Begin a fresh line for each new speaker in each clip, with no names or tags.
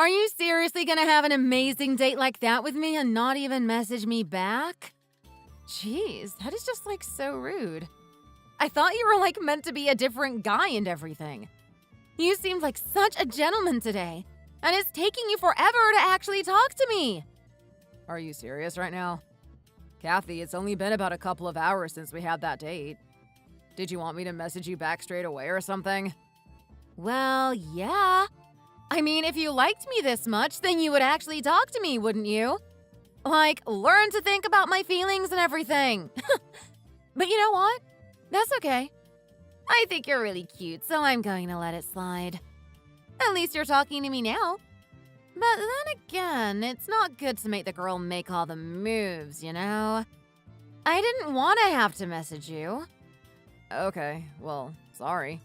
Are you seriously gonna have an amazing date like that with me and not even message me back? Jeez, that is just like so rude. I thought you were like meant to be a different guy and everything. You seemed like such a gentleman today, and it's taking you forever to actually talk to me.
Are you serious right now? Kathy, it's only been about a couple of hours since we had that date. Did you want me to message you back straight away or something?
Well, yeah. I mean, if you liked me this much, then you would actually talk to me, wouldn't you? Like, learn to think about my feelings and everything. But you know what? That's okay. I think you're really cute, so I'm going to let it slide. At least you're talking to me now. But then again, it's not good to make the girl make all the moves, you know? I didn't want to have to message you.
Okay, well, sorry.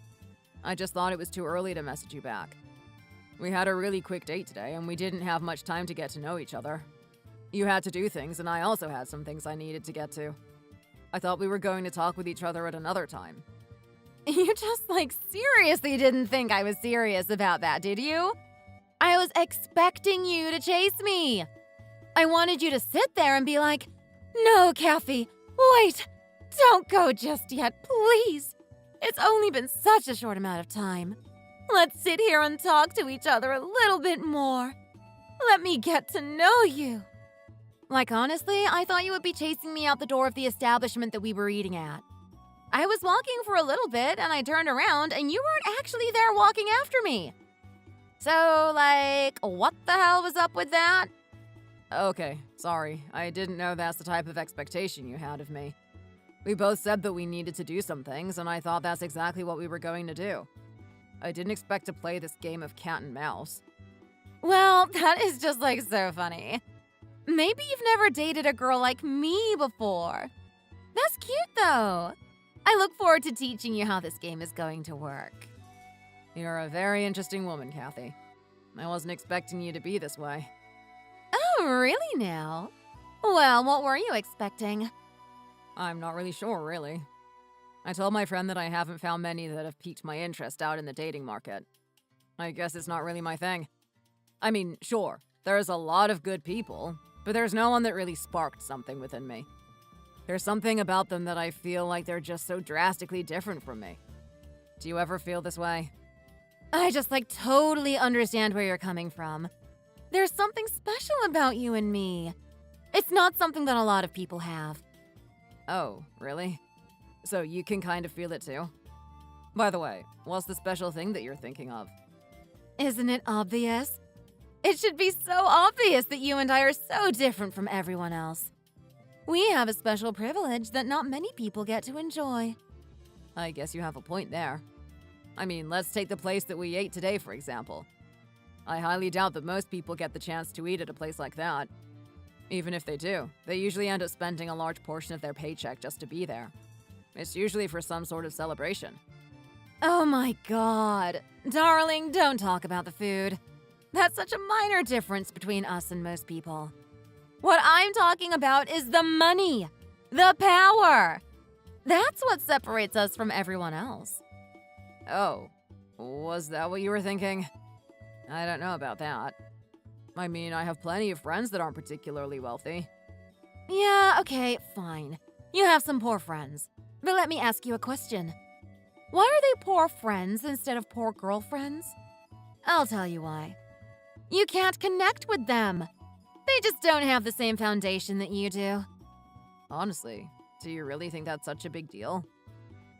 I just thought it was too early to message you back. We had a really quick date today, and we didn't have much time to get to know each other. You had to do things, and I also had some things I needed to get to. I thought we were going to talk with each other at another time.
You just, like, seriously didn't think I was serious about that, did you? I was expecting you to chase me. I wanted you to sit there and be like, "No, Kathy, wait, don't go just yet, please. It's only been such a short amount of time. Let's sit here and talk to each other a little bit more. Let me get to know you." Like, honestly, I thought you would be chasing me out the door of the establishment that we were eating at. I was walking for a little bit, and I turned around, and you weren't actually there walking after me. So, like, what the hell was up with that?
Okay, sorry. I didn't know that's the type of expectation you had of me. We both said that we needed to do some things, and I thought that's exactly what we were going to do. I didn't expect to play this game of cat and mouse.
Well, that is just, like, so funny. Maybe you've never dated a girl like me before. That's cute, though. I look forward to teaching you how this game is going to work.
You're a very interesting woman, Kathy. I wasn't expecting you to be this way.
Oh, really now? Well, what were you expecting?
I'm not really sure, really. I told my friend that I haven't found many that have piqued my interest out in the dating market. I guess it's not really my thing. I mean, sure, there's a lot of good people, but there's no one that really sparked something within me. There's something about them that I feel like they're just so drastically different from me. Do you ever feel this way?
I just, like, totally understand where you're coming from. There's something special about you and me. It's not something that a lot of people have.
Oh, really? So you can kind of feel it too? By the way, what's the special thing that you're thinking of?
Isn't it obvious? It should be so obvious that you and I are so different from everyone else. We have a special privilege that not many people get to enjoy.
I guess you have a point there. I mean, let's take the place that we ate today, for example. I highly doubt that most people get the chance to eat at a place like that. Even if they do, they usually end up spending a large portion of their paycheck just to be there. It's usually for some sort of celebration.
Oh my god. Darling, don't talk about the food. That's such a minor difference between us and most people. What I'm talking about is the money, the power. That's what separates us from everyone else.
Oh, was that what you were thinking? I don't know about that. I mean, I have plenty of friends that aren't particularly wealthy.
Yeah, okay, fine. You have some poor friends. But let me ask you a question. Why are they poor friends instead of poor girlfriends? I'll tell you why. You can't connect with them. They just don't have the same foundation that you do.
Honestly, do you really think that's such a big deal?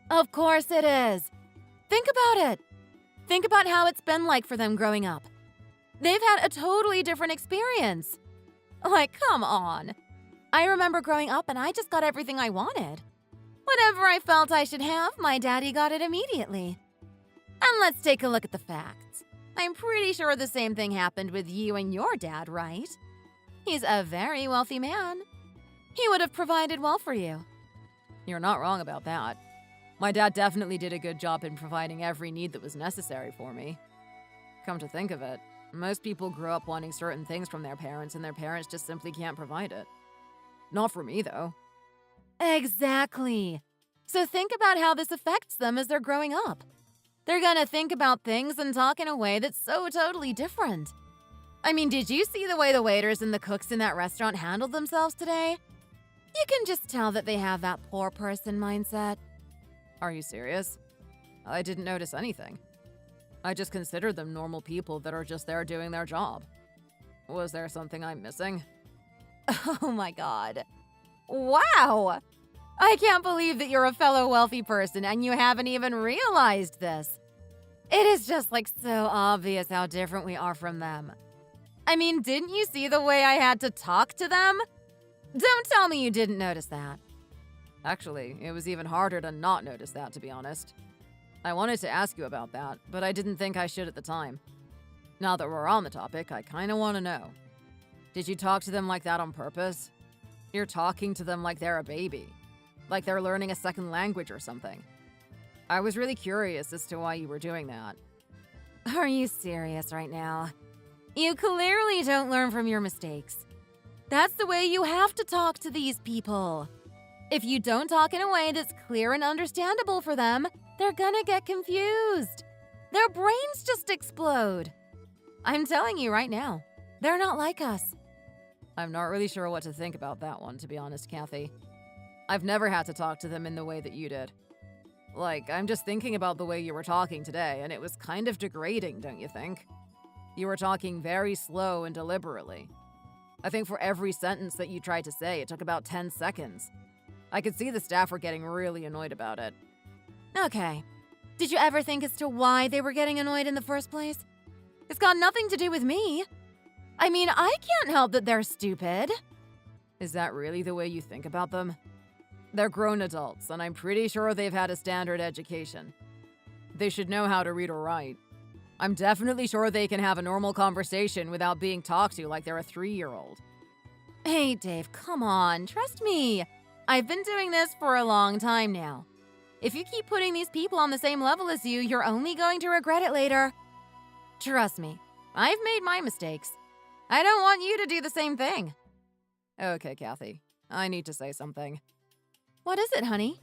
Of course it is. Think about it. Think about how it's been like for them growing up. They've had a totally different experience. Like, come on. I remember growing up and I just got everything I wanted. Whatever I felt I should have, my daddy got it immediately. And let's take a look at the facts. I'm pretty sure the same thing happened with you and your dad, right? He's a very wealthy man. He would have provided well for you.
You're not wrong about that. My dad definitely did a good job in providing every need that was necessary for me. Come to think of it, most people grow up wanting certain things from their parents and their parents just simply can't provide it. Not for me, though.
Exactly. So think about how this affects them as they're growing up. They're gonna think about things and talk in a way that's so totally different. I mean, did you see the way the waiters and the cooks in that restaurant handled themselves today? You can just tell that they have that poor person mindset.
Are you serious? I didn't notice anything. I just considered them normal people that are just there doing their job. Was there something I'm missing?
Oh my god. Wow! I can't believe that you're a fellow wealthy person and you haven't even realized this. It is just like so obvious how different we are from them. I mean, didn't you see the way I had to talk to them? Don't tell me you didn't notice that.
Actually, it was even harder to not notice that, to be honest. I wanted to ask you about that, but I didn't think I should at the time. Now that we're on the topic, I kinda wanna know. Did you talk to them like that on purpose? You're talking to them like they're a baby. Like they're learning a second language or something. I was really curious as to why you were doing that.
Are you serious right now? You clearly don't learn from your mistakes. That's the way you have to talk to these people. If you don't talk in a way that's clear and understandable for them, they're gonna get confused. Their brains just explode. I'm telling you right now, they're not like us.
I'm not really sure what to think about that one, to be honest, Kathy. I've never had to talk to them in the way that you did. Like, I'm just thinking about the way you were talking today, and it was kind of degrading, don't you think? You were talking very slow and deliberately. I think for every sentence that you tried to say, it took about 10 seconds. I could see the staff were getting really annoyed about it.
Okay. Did you ever think as to why they were getting annoyed in the first place? It's got nothing to do with me. I mean, I can't help that they're stupid.
Is that really the way you think about them? They're grown adults, and I'm pretty sure they've had a standard education. They should know how to read or write. I'm definitely sure they can have a normal conversation without being talked to like they're a 3-year-old.
Hey, Dave, come on. Trust me. I've been doing this for a long time now. If you keep putting these people on the same level as you, you're only going to regret it later. Trust me, I've made my mistakes. I don't want you to do the same thing.
Okay, Kathy. I need to say something.
What is it, honey?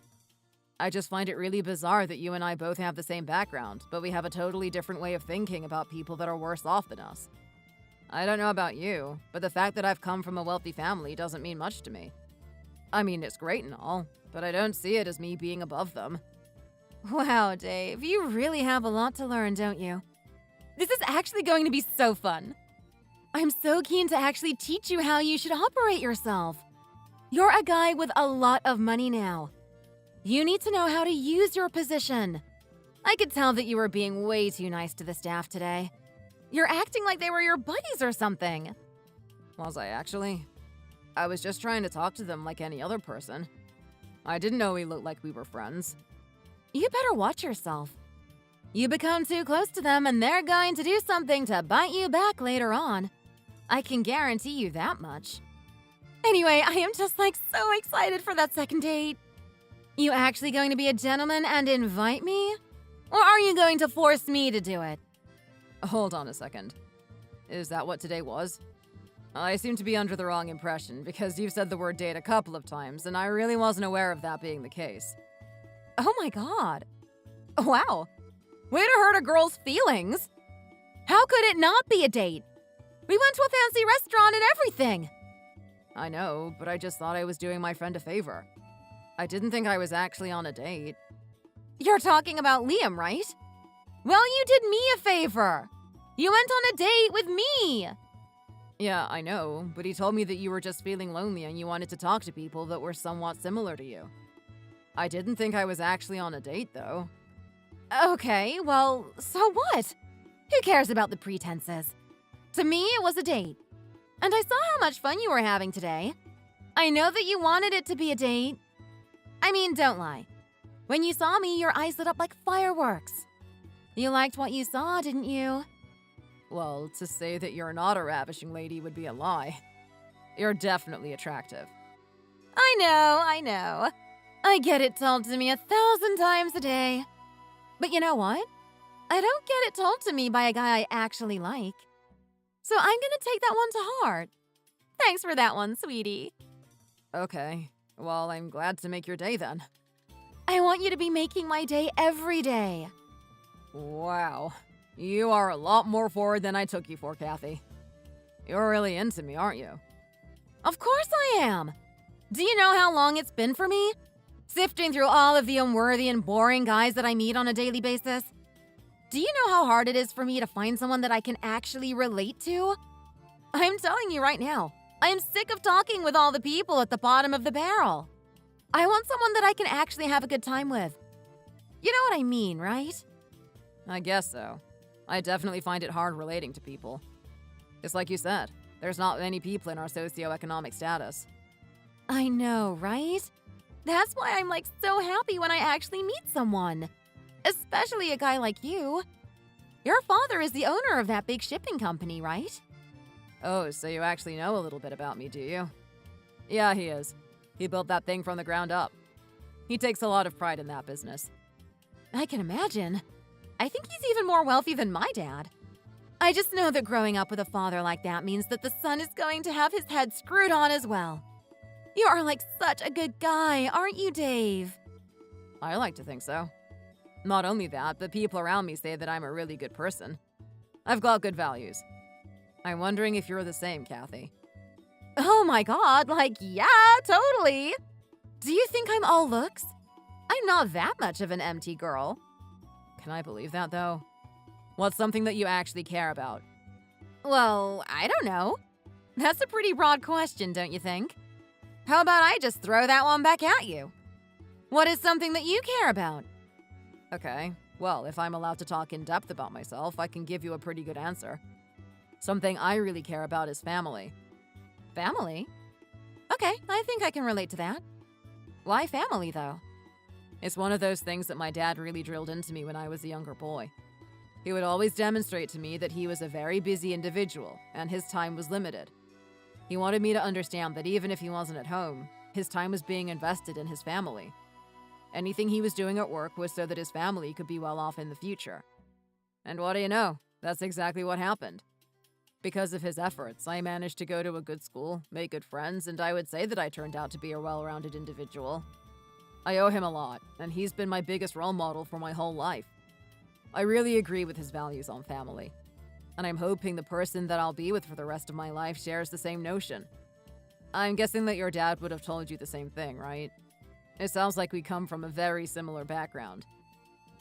I just find it really bizarre that you and I both have the same background, but we have a totally different way of thinking about people that are worse off than us. I don't know about you, but the fact that I've come from a wealthy family doesn't mean much to me. I mean, it's great and all, but I don't see it as me being above them.
Wow, Dave, you really have a lot to learn, don't you? This is actually going to be so fun. I'm so keen to actually teach you how you should operate yourself. You're a guy with a lot of money now. You need to know how to use your position. I could tell that you were being way too nice to the staff today. You're acting like they were your buddies or something.
Was I actually? I was just trying to talk to them like any other person. I didn't know we looked like we were friends.
You better watch yourself. You become too close to them and they're going to do something to bite you back later on. I can guarantee you that much. Anyway, I am just like so excited for that second date. You actually going to be a gentleman and invite me? Or are you going to force me to do it?
Hold on a second. Is that what today was? I seem to be under the wrong impression because you've said the word date a couple of times and I really wasn't aware of that being the case.
Oh my god. Wow. Way to hurt a girl's feelings. How could it not be a date? We went to a fancy restaurant and everything.
I know, but I just thought I was doing my friend a favor. I didn't think I was actually on a date.
You're talking about Liam, right? Well, you did me a favor. You went on a date with me.
Yeah, I know, but he told me that you were just feeling lonely and you wanted to talk to people that were somewhat similar to you. I didn't think I was actually on a date, though.
Okay, well, so what? Who cares about the pretenses? To me, it was a date. And I saw how much fun you were having today. I know that you wanted it to be a date. I mean, don't lie. When you saw me, your eyes lit up like fireworks. You liked what you saw, didn't you?
Well, to say that you're not a ravishing lady would be a lie. You're definitely attractive.
I know. I get it told to me 1,000 times a day. But you know what? I don't get it told to me by a guy I actually like. So I'm gonna take that one to heart. Thanks for that one, sweetie.
Okay, well, I'm glad to make your day then.
I want you to be making my day every day.
Wow. You are a lot more forward than I took you for, Kathy. You're really into me, aren't you?
Of course I am! Do you know how long it's been for me? Sifting through all of the unworthy and boring guys that I meet on a daily basis. Do you know how hard it is for me to find someone that I can actually relate to? I'm telling you right now, I am sick of talking with all the people at the bottom of the barrel. I want someone that I can actually have a good time with. You know what I mean, right?
I guess so. I definitely find it hard relating to people. Just like you said, there's not many people in our socioeconomic status.
I know, right? That's why I'm like so happy when I actually meet someone. Especially a guy like you. Your father is the owner of that big shipping company, right?
Oh, so you actually know a little bit about me, do you? Yeah, he is. He built that thing from the ground up. He takes a lot of pride in that business.
I can imagine. I think he's even more wealthy than my dad. I just know that growing up with a father like that means that the son is going to have his head screwed on as well. You are like such a good guy, aren't you, Dave?
I like to think so. Not only that, but people around me say that I'm a really good person. I've got good values. I'm wondering if you're the same, Kathy.
Oh my god, like, yeah, totally. Do you think I'm all looks? I'm not that much of an empty girl.
Can I believe that, though? What's something that you actually care about?
Well, I don't know. That's a pretty broad question, don't you think? How about I just throw that one back at you? What is something that you care about?
Okay, well, if I'm allowed to talk in depth about myself, I can give you a pretty good answer. Something I really care about is family.
Family? Okay, I think I can relate to that. Why family, though?
It's one of those things that my dad really drilled into me when I was a younger boy. He would always demonstrate to me that he was a very busy individual and his time was limited. He wanted me to understand that even if he wasn't at home, his time was being invested in his family. Anything he was doing at work was so that his family could be well off in the future. And what do you know? That's exactly what happened. Because of his efforts, I managed to go to a good school, make good friends, and I would say that I turned out to be a well-rounded individual. I owe him a lot, and he's been my biggest role model for my whole life. I really agree with his values on family, and I'm hoping the person that I'll be with for the rest of my life shares the same notion. I'm guessing that your dad would have told you the same thing, right? It sounds like we come from a very similar background.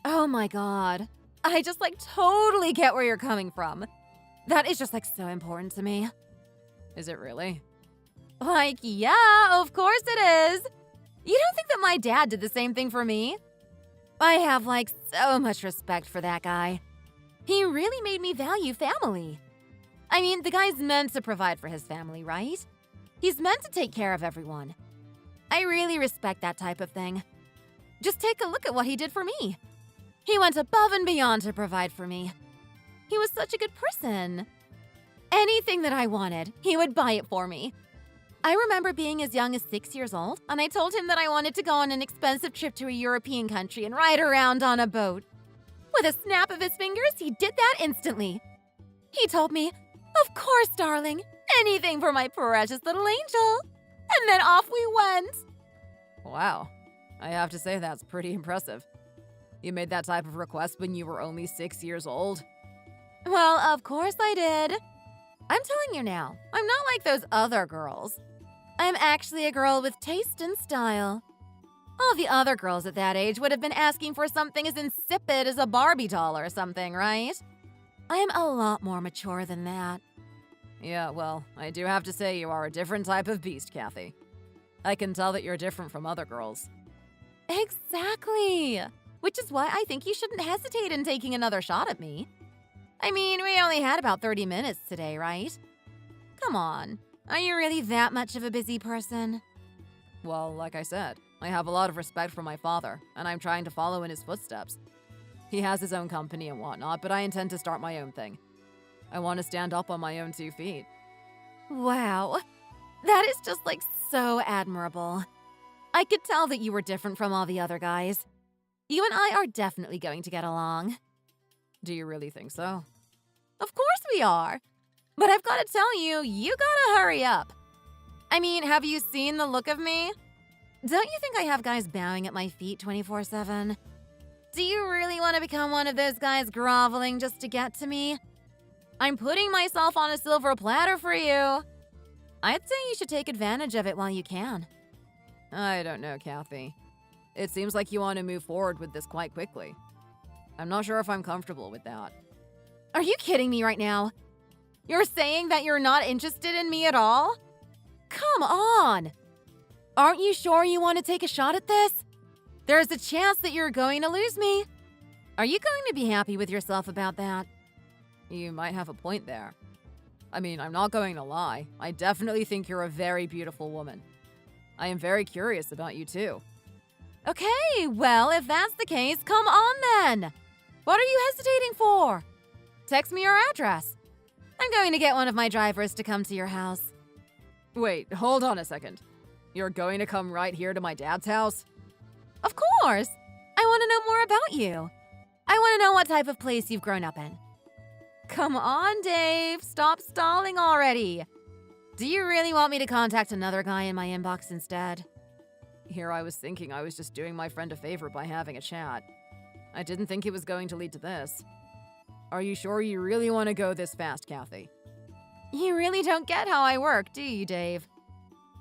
Oh my god. I just totally get where you're coming from. That is just so important to me.
Is it really?
Yeah, of course it is. You don't think that my dad did the same thing for me? I have so much respect for that guy. He really made me value family. I mean, the guy's meant to provide for his family, right? He's meant to take care of everyone. I really respect that type of thing. Just take a look at what he did for me. He went above and beyond to provide for me. He was such a good person. Anything that I wanted, he would buy it for me. I remember being as young as 6 years old, and I told him that I wanted to go on an expensive trip to a European country and ride around on a boat. With a snap of his fingers, he did that instantly. He told me, "Of course, darling, anything for my precious little angel." And then off we went.
Wow, I have to say that's pretty impressive. You made that type of request when you were only 6 years old?
Well, of course I did. I'm telling you now, I'm not like those other girls. I'm actually a girl with taste and style. All the other girls at that age would have been asking for something as insipid as a Barbie doll or something, right? I'm a lot more mature than that.
Yeah, well, I do have to say you are a different type of beast, Kathy. I can tell that you're different from other girls.
Exactly. Which is why I think you shouldn't hesitate in taking another shot at me. I mean, we only had about 30 minutes today, right? Come on. Are you really that much of a busy person?
Well, like I said, I have a lot of respect for my father, and I'm trying to follow in his footsteps. He has his own company and whatnot, but I intend to start my own thing. I want to stand up on my own 2 feet.
Wow. That is just so admirable. I could tell that you were different from all the other guys. You and I are definitely going to get along.
Do you really think so?
Of course we are. But I've got to tell you, you gotta hurry up. I mean, have you seen the look of me? Don't you think I have guys bowing at my feet 24/7? Do you really want to become one of those guys groveling just to get to me? I'm putting myself on a silver platter for you. I'd say you should take advantage of it while you can.
I don't know, Kathy. It seems like you want to move forward with this quite quickly. I'm not sure if I'm comfortable with that.
Are you kidding me right now? You're saying that you're not interested in me at all? Come on! Aren't you sure you want to take a shot at this? There's a chance that you're going to lose me. Are you going to be happy with yourself about that?
You might have a point there. I mean, I'm not going to lie. I definitely think you're a very beautiful woman. I am very curious about you too.
Okay, well, if that's the case, come on then. What are you hesitating for? Text me your address. I'm going to get one of my drivers to come to your house.
Wait, hold on a second. You're going to come right here to my dad's house?
Of course. I want to know more about you. I want to know what type of place you've grown up in. Come on, Dave. Stop stalling already. Do you really want me to contact another guy in my inbox instead?
Here I was thinking I was just doing my friend a favor by having a chat. I didn't think it was going to lead to this. Are you sure you really want to go this fast, Kathy?
You really don't get how I work, do you, Dave?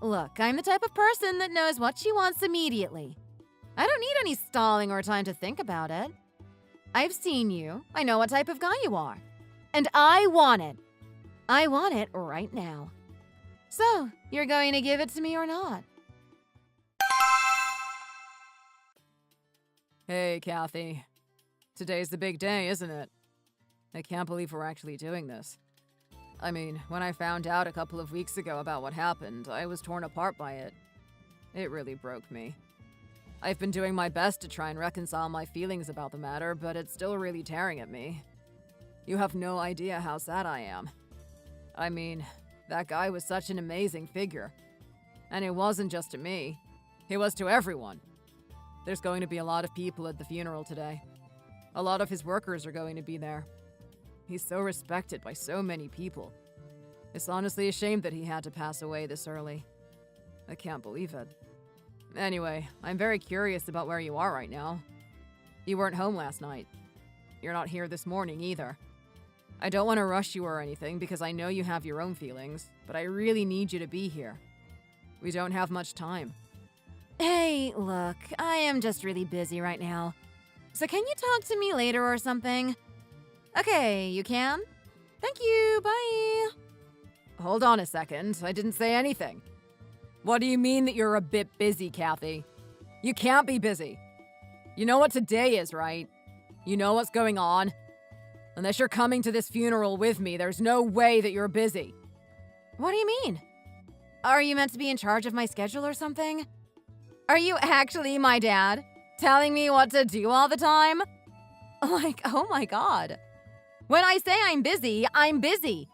Look, I'm the type of person that knows what she wants immediately. I don't need any stalling or time to think about it. I've seen you. I know what type of guy you are. And I want it. I want it right now. So, you're going to give it to me or not?
Hey, Kathy. Today's the big day, isn't it? I can't believe we're actually doing this. I mean, when I found out a couple of weeks ago about what happened, I was torn apart by it. It really broke me. I've been doing my best to try and reconcile my feelings about the matter, but it's still really tearing at me. You have no idea how sad I am. I mean, that guy was such an amazing figure. And it wasn't just to me. It was to everyone. There's going to be a lot of people at the funeral today. A lot of his workers are going to be there. He's so respected by so many people. It's honestly a shame that he had to pass away this early. I can't believe it. Anyway, I'm very curious about where you are right now. You weren't home last night. You're not here this morning either. I don't want to rush you or anything because I know you have your own feelings, but I really need you to be here. We don't have much time.
Hey, look, I am just really busy right now. So can you talk to me later or something? Okay, you can? Thank you, bye.
Hold on a second, I didn't say anything. What do you mean that you're a bit busy, Kathy? You can't be busy. You know what today is, right? You know what's going on? Unless you're coming to this funeral with me, there's no way that you're busy.
What do you mean? Are you meant to be in charge of my schedule or something? Are you actually my dad? Telling me what to do all the time? Like, oh my god. When I say I'm busy, I'm busy.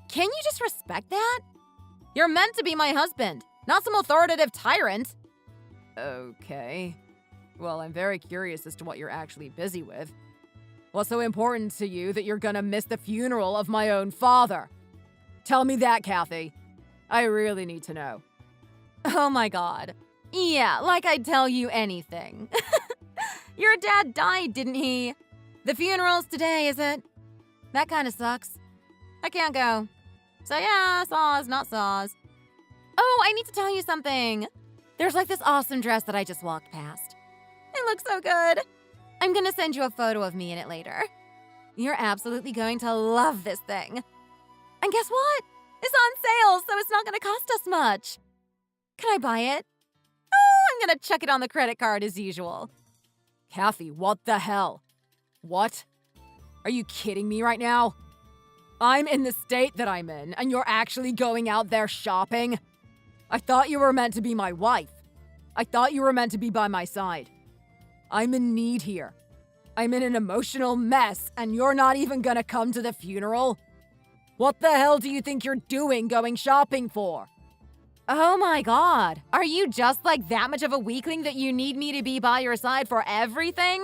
Can you just respect that? You're meant to be my husband, not some authoritative tyrant.
Okay. Well, I'm very curious as to what you're actually busy with. What's so important to you that you're gonna miss the funeral of my own father? Tell me that, Kathy. I really need to know.
Oh my god. Yeah, like I'd tell you anything. Your dad died, didn't he? The funeral's today, is it? That kind of sucks. I can't go. So yeah, saws, not saws. Oh, I need to tell you something. There's like this awesome dress that I just walked past. It looks so good. I'm gonna send you a photo of me in it later. You're absolutely going to love this thing. And guess what? It's on sale, so it's not gonna cost us much. Can I buy it? Oh, I'm gonna chuck it on the credit card as usual.
Kathy, what the hell? What? Are you kidding me right now? I'm in the state that I'm in, and you're actually going out there shopping? I thought you were meant to be my wife. I thought you were meant to be by my side. I'm in need here. I'm in an emotional mess, and you're not even gonna come to the funeral? What the hell do you think you're doing going shopping for?
Oh my god. Are you just like that much of a weakling that you need me to be by your side for everything?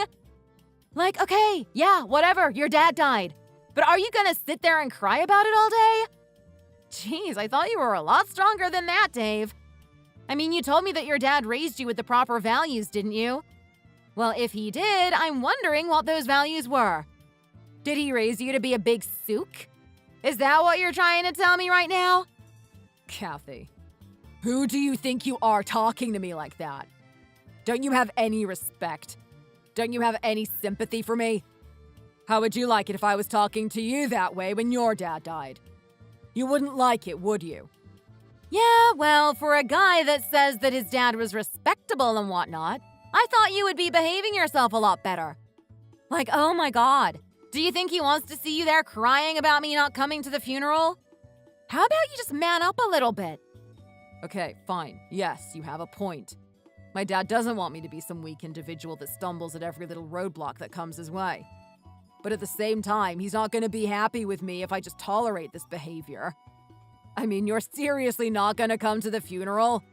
Like, okay, yeah, whatever, your dad died. But are you gonna sit there and cry about it all day? Jeez, I thought you were a lot stronger than that, Dave. I mean, you told me that your dad raised you with the proper values, didn't you? Well, if he did, I'm wondering what those values were. Did he raise you to be a big sook? Is that what you're trying to tell me right now?
Kathy, who do you think you are talking to me like that? Don't you have any respect? Don't you have any sympathy for me? How would you like it if I was talking to you that way when your dad died? You wouldn't like it, would you?
Yeah, well, for a guy that says that his dad was respectable and whatnot, I thought you would be behaving yourself a lot better. Like, oh my God, do you think he wants to see you there crying about me not coming to the funeral? How about you just man up a little bit?
Okay, fine. Yes, you have a point. My dad doesn't want me to be some weak individual that stumbles at every little roadblock that comes his way. But at the same time, he's not going to be happy with me if I just tolerate this behavior. I mean, you're seriously not going to come to the funeral?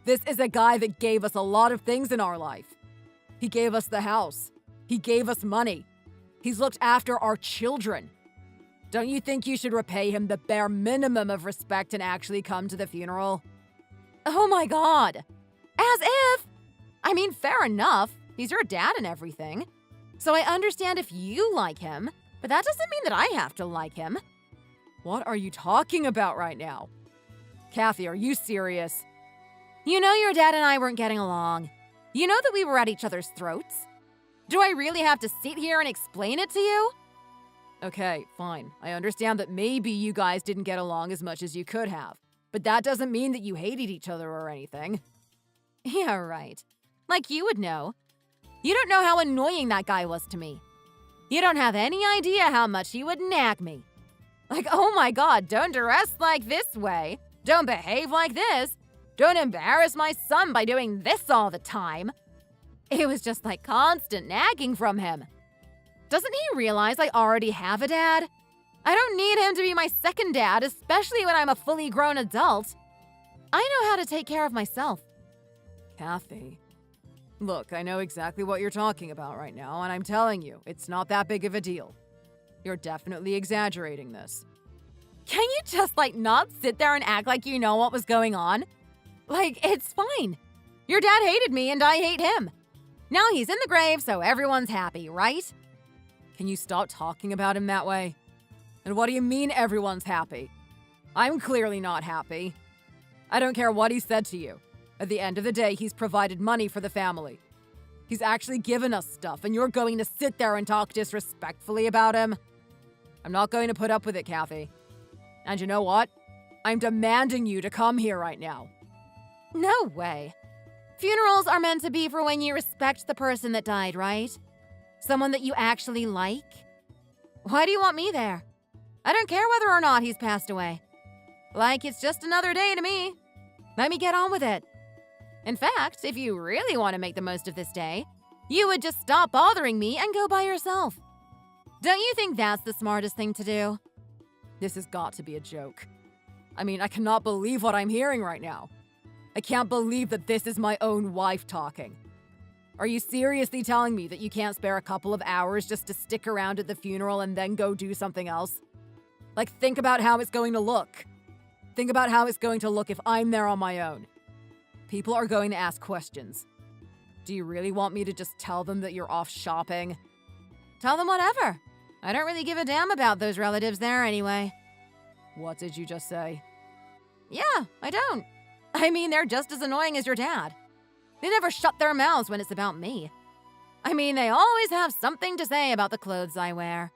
This is a guy that gave us a lot of things in our life. He gave us the house. He gave us money. He's looked after our children. Don't you think you should repay him the bare minimum of respect and actually come to the funeral?
Oh my God. As if. I mean, fair enough. He's your dad and everything. So I understand if you like him, but that doesn't mean that I have to like him.
What are you talking about right now? Kathy, are you serious?
You know your dad and I weren't getting along. You know that we were at each other's throats. Do I really have to sit here and explain it to you?
Okay, fine. I understand that maybe you guys didn't get along as much as you could have, but that doesn't mean that you hated each other or anything.
Yeah, right. Like you would know. You don't know how annoying that guy was to me. You don't have any idea how much he would nag me. Like, oh my God, don't dress like this way. Don't behave like this. Don't embarrass my son by doing this all the time. It was just like constant nagging from him. Doesn't he realize I already have a dad? I don't need him to be my second dad, especially when I'm a fully grown adult. I know how to take care of myself.
Kathy, look, I know exactly what you're talking about right now, and I'm telling you, it's not that big of a deal. You're definitely exaggerating this.
Can you just, not sit there and act like you know what was going on? It's fine. Your dad hated me and I hate him. Now he's in the grave, so everyone's happy, right?
Can you stop talking about him that way? And what do you mean everyone's happy? I'm clearly not happy. I don't care what he said to you. At the end of the day, he's provided money for the family. He's actually given us stuff, and you're going to sit there and talk disrespectfully about him? I'm not going to put up with it, Kathy. And you know what? I'm demanding you to come here right now.
No way. Funerals are meant to be for when you respect the person that died, right? Someone that you actually like? Why do you want me there? I don't care whether or not he's passed away. It's just another day to me. Let me get on with it. In fact, if you really want to make the most of this day, you would just stop bothering me and go by yourself. Don't you think that's the smartest thing to do?
This has got to be a joke. I mean, I cannot believe what I'm hearing right now. I can't believe that this is my own wife talking. Are you seriously telling me that you can't spare a couple of hours just to stick around at the funeral and then go do something else? Think about how it's going to look. Think about how it's going to look if I'm there on my own. People are going to ask questions. Do you really want me to just tell them that you're off shopping?
Tell them whatever. I don't really give a damn about those relatives there anyway.
What did you just say?
Yeah, I don't. I mean, they're just as annoying as your dad. They never shut their mouths when it's about me. I mean, they always have something to say about the clothes I wear.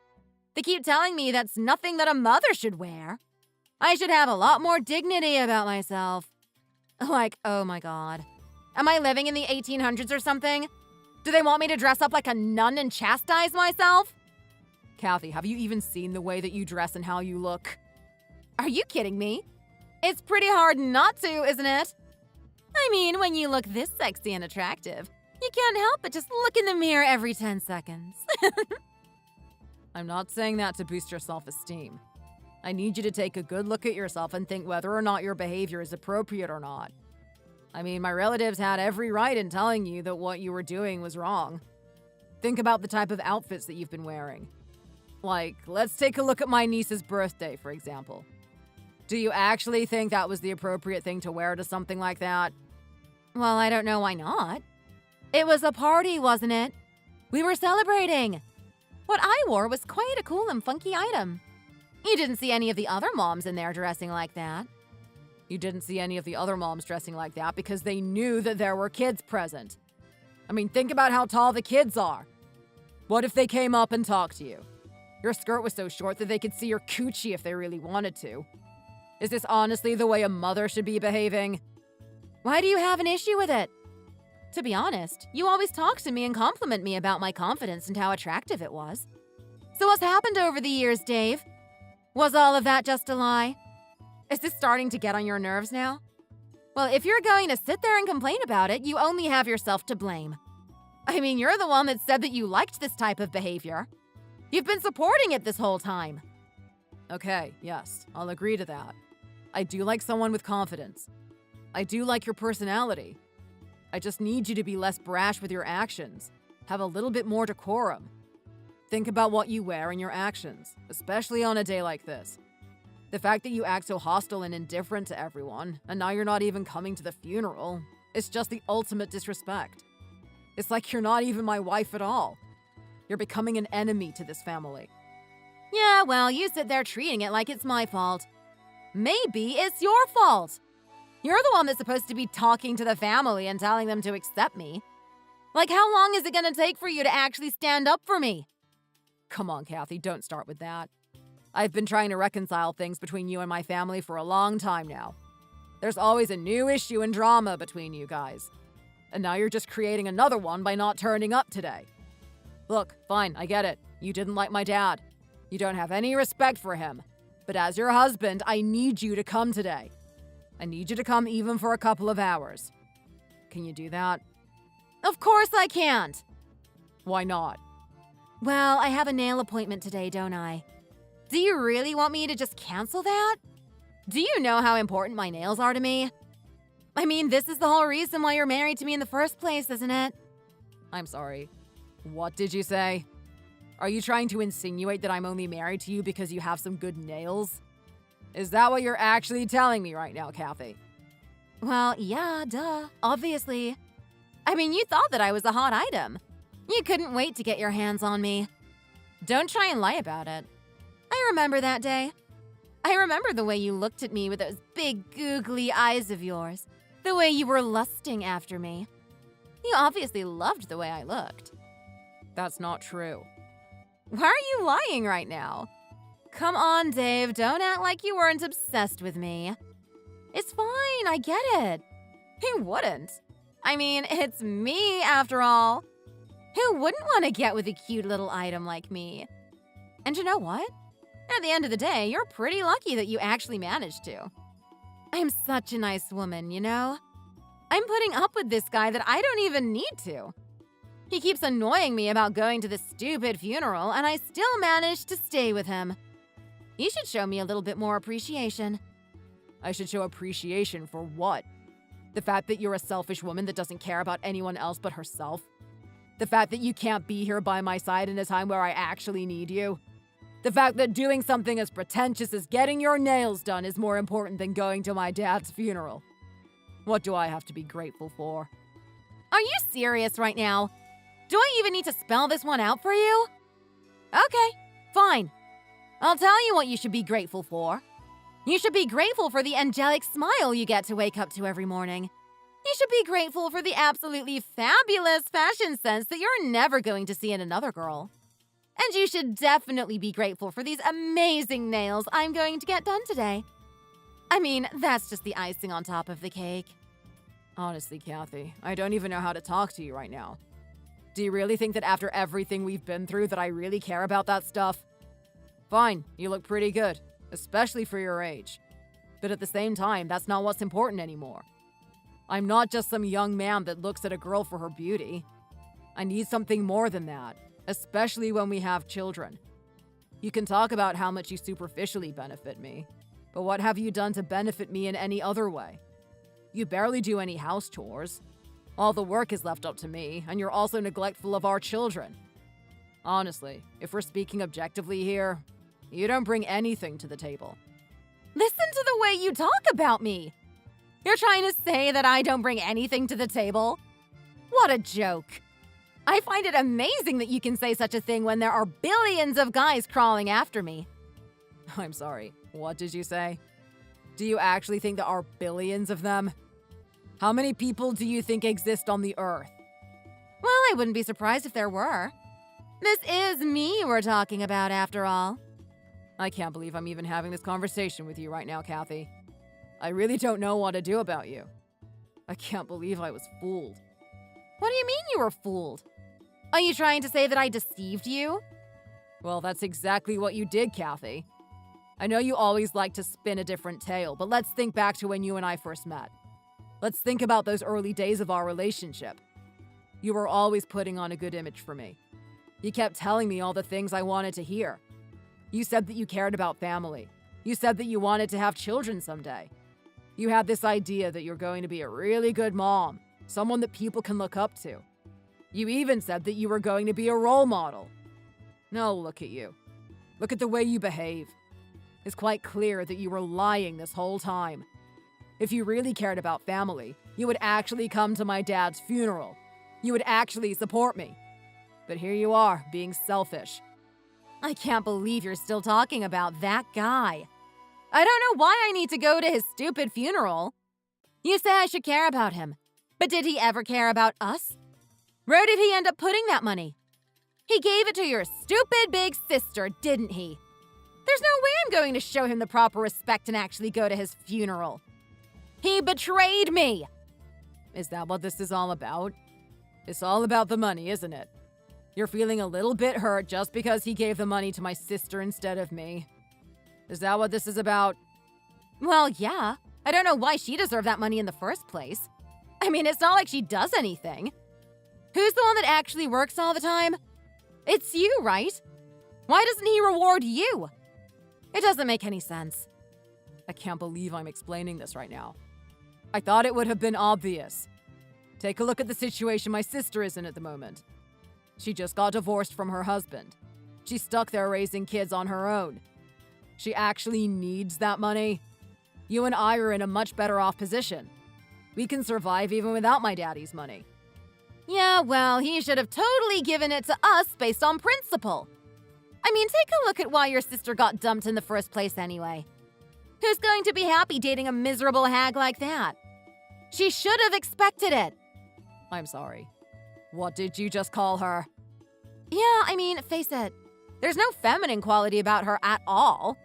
They keep telling me that's nothing that a mother should wear. I should have a lot more dignity about myself. Oh my God. Am I living in the 1800s or something? Do they want me to dress up like a nun and chastise myself?
Kathy, have you even seen the way that you dress and how you look?
Are you kidding me? It's pretty hard not to, isn't it? I mean, when you look this sexy and attractive, you can't help but just look in the mirror every 10 seconds.
I'm not saying that to boost your self-esteem. I need you to take a good look at yourself and think whether or not your behavior is appropriate or not. I mean, my relatives had every right in telling you that what you were doing was wrong. Think about the type of outfits that you've been wearing. Let's take a look at my niece's birthday, for example. Do you actually think that was the appropriate thing to wear to something like that?
Well, I don't know why not. It was a party, wasn't it? We were celebrating. What I wore was quite a cool and funky item. You didn't see any of the other moms in there dressing like that.
You didn't see any of the other moms dressing like that because they knew that there were kids present. I mean, think about how tall the kids are. What if they came up and talked to you? Your skirt was so short that they could see your coochie if they really wanted to. Is this honestly the way a mother should be behaving?
Why do you have an issue with it? To be honest, you always talk to me and compliment me about my confidence and how attractive it was. So what's happened over the years, Dave? Was all of that just a lie? Is this starting to get on your nerves now? Well, if you're going to sit there and complain about it, you only have yourself to blame. I mean, you're the one that said that you liked this type of behavior. You've been supporting it this whole time.
Okay, yes, I'll agree to that. I do like someone with confidence. I do like your personality. I just need you to be less brash with your actions. Have a little bit more decorum. Think about what you wear and your actions, especially on a day like this. The fact that you act so hostile and indifferent to everyone, and now you're not even coming to the funeral, it's just the ultimate disrespect. It's like you're not even my wife at all. You're becoming an enemy to this family.
Yeah, well, you sit there treating it like it's my fault. Maybe it's your fault. You're the one that's supposed to be talking to the family and telling them to accept me. Like, how long is it gonna take for you to actually stand up for me?
Come on, Kathy, don't start with that. I've been trying to reconcile things between you and my family for a long time now. There's always a new issue and drama between you guys. And now you're just creating another one by not turning up today. Look, fine, I get it. You didn't like my dad. You don't have any respect for him. But as your husband, I need you to come today. I need you to come even for a couple of hours. Can you do that?
Of course I can't.
Why not?
Well, I have a nail appointment today, don't I? Do you really want me to just cancel that? Do you know how important my nails are to me? I mean, this is the whole reason why you're married to me in the first place, isn't it?
I'm sorry. What did you say? Are you trying to insinuate that I'm only married to you because you have some good nails? Is that what you're actually telling me right now, Kathy?
Well, yeah, duh, obviously. I mean, you thought that I was a hot item. You couldn't wait to get your hands on me. Don't try and lie about it. I remember that day. I remember the way you looked at me with those big googly eyes of yours. The way you were lusting after me. You obviously loved the way I looked.
That's not true.
Why are you lying right now? Come on, Dave, don't act like you weren't obsessed with me. It's fine, I get it. Who wouldn't? I mean, it's me after all. Who wouldn't want to get with a cute little item like me? And you know what? At the end of the day, you're pretty lucky that you actually managed to. I'm such a nice woman, you know? I'm putting up with this guy that I don't even need to. He keeps annoying me about going to this stupid funeral, and I still managed to stay with him. You should show me a little bit more appreciation.
I should show appreciation for what? The fact that you're a selfish woman that doesn't care about anyone else but herself? The fact that you can't be here by my side in a time where I actually need you? The fact that doing something as pretentious as getting your nails done is more important than going to my dad's funeral? What do I have to be grateful for?
Are you serious right now? Do I even need to spell this one out for you? Okay, fine. I'll tell you what you should be grateful for. You should be grateful for the angelic smile you get to wake up to every morning. You should be grateful for the absolutely fabulous fashion sense that you're never going to see in another girl. And you should definitely be grateful for these amazing nails I'm going to get done today. I mean, that's just the icing on top of the cake.
Honestly, Kathy, I don't even know how to talk to you right now. Do you really think that after everything we've been through that I really care about that stuff? Fine, you look pretty good, especially for your age. But at the same time, that's not what's important anymore. I'm not just some young man that looks at a girl for her beauty. I need something more than that, especially when we have children. You can talk about how much you superficially benefit me, but what have you done to benefit me in any other way? You barely do any house chores. All the work is left up to me, and you're also neglectful of our children. Honestly, if we're speaking objectively here, you don't bring anything to the table.
Listen to the way you talk about me. You're trying to say that I don't bring anything to the table? What a joke. I find it amazing that you can say such a thing when there are billions of guys crawling after me.
I'm sorry, what did you say? Do you actually think there are billions of them? How many people do you think exist on the Earth?
Well, I wouldn't be surprised if there were. This is me we're talking about, after all.
I can't believe I'm even having this conversation with you right now, Kathy. I really don't know what to do about you. I can't believe I was fooled.
What do you mean you were fooled? Are you trying to say that I deceived you?
Well, that's exactly what you did, Kathy. I know you always like to spin a different tale, but let's think back to when you and I first met. Let's think about those early days of our relationship. You were always putting on a good image for me. You kept telling me all the things I wanted to hear. You said that you cared about family. You said that you wanted to have children someday. You had this idea that you're going to be a really good mom, someone that people can look up to. You even said that you were going to be a role model. Now look at you. Look at the way you behave. It's quite clear that you were lying this whole time. If you really cared about family, you would actually come to my dad's funeral. You would actually support me. But here you are, being selfish.
I can't believe you're still talking about that guy. I don't know why I need to go to his stupid funeral. You say I should care about him, but did he ever care about us? Where did he end up putting that money? He gave it to your stupid big sister, didn't he? There's no way I'm going to show him the proper respect and actually go to his funeral. He betrayed me!
Is that what this is all about? It's all about the money, isn't it? You're feeling a little bit hurt just because he gave the money to my sister instead of me. Is that what this is about?
Well, yeah. I don't know why she deserved that money in the first place. I mean, it's not like she does anything. Who's the one that actually works all the time? It's you, right? Why doesn't he reward you? It doesn't make any sense.
I can't believe I'm explaining this right now. I thought it would have been obvious. Take a look at the situation my sister is in at the moment. She just got divorced from her husband. She's stuck there raising kids on her own. She actually needs that money. You and I are in a much better off position. We can survive even without my daddy's money.
Yeah, well, he should have totally given it to us based on principle. I mean, take a look at why your sister got dumped in the first place anyway. Who's going to be happy dating a miserable hag like that? She should have expected it.
I'm sorry. What did you just call her?
Yeah, I mean, face it. There's no feminine quality about her at all.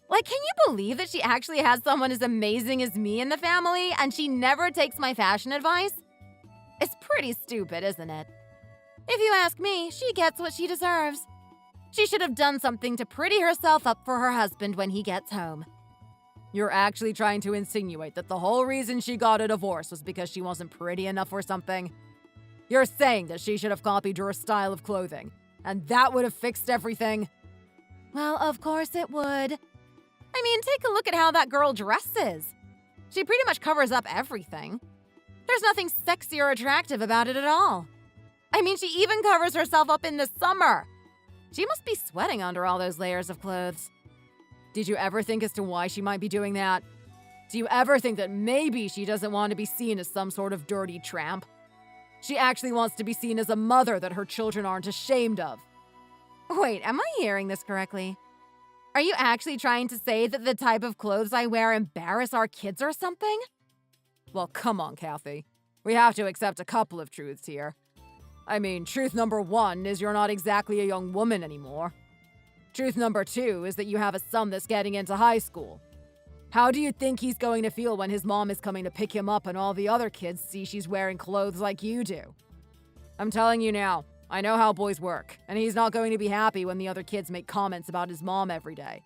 Like, can you believe that she actually has someone as amazing as me in the family and she never takes my fashion advice? It's pretty stupid, isn't it? If you ask me, she gets what she deserves. She should have done something to pretty herself up for her husband when he gets home.
You're actually trying to insinuate that the whole reason she got a divorce was because she wasn't pretty enough or something? You're saying that she should have copied your style of clothing, and that would have fixed everything?
Well, of course it would. I mean, take a look at how that girl dresses. She pretty much covers up everything. There's nothing sexy or attractive about it at all. I mean, she even covers herself up in the summer. She must be sweating under all those layers of clothes.
Did you ever think as to why she might be doing that? Do you ever think that maybe she doesn't want to be seen as some sort of dirty tramp? She actually wants to be seen as a mother that her children aren't ashamed of.
Wait, am I hearing this correctly? Are you actually trying to say that the type of clothes I wear embarrass our kids or something?
Well, come on, Kathy. We have to accept a couple of truths here. I mean, truth number 1 is you're not exactly a young woman anymore. Truth number 2 is that you have a son that's getting into high school. How do you think he's going to feel when his mom is coming to pick him up and all the other kids see she's wearing clothes like you do? I'm telling you now, I know how boys work, and he's not going to be happy when the other kids make comments about his mom every day.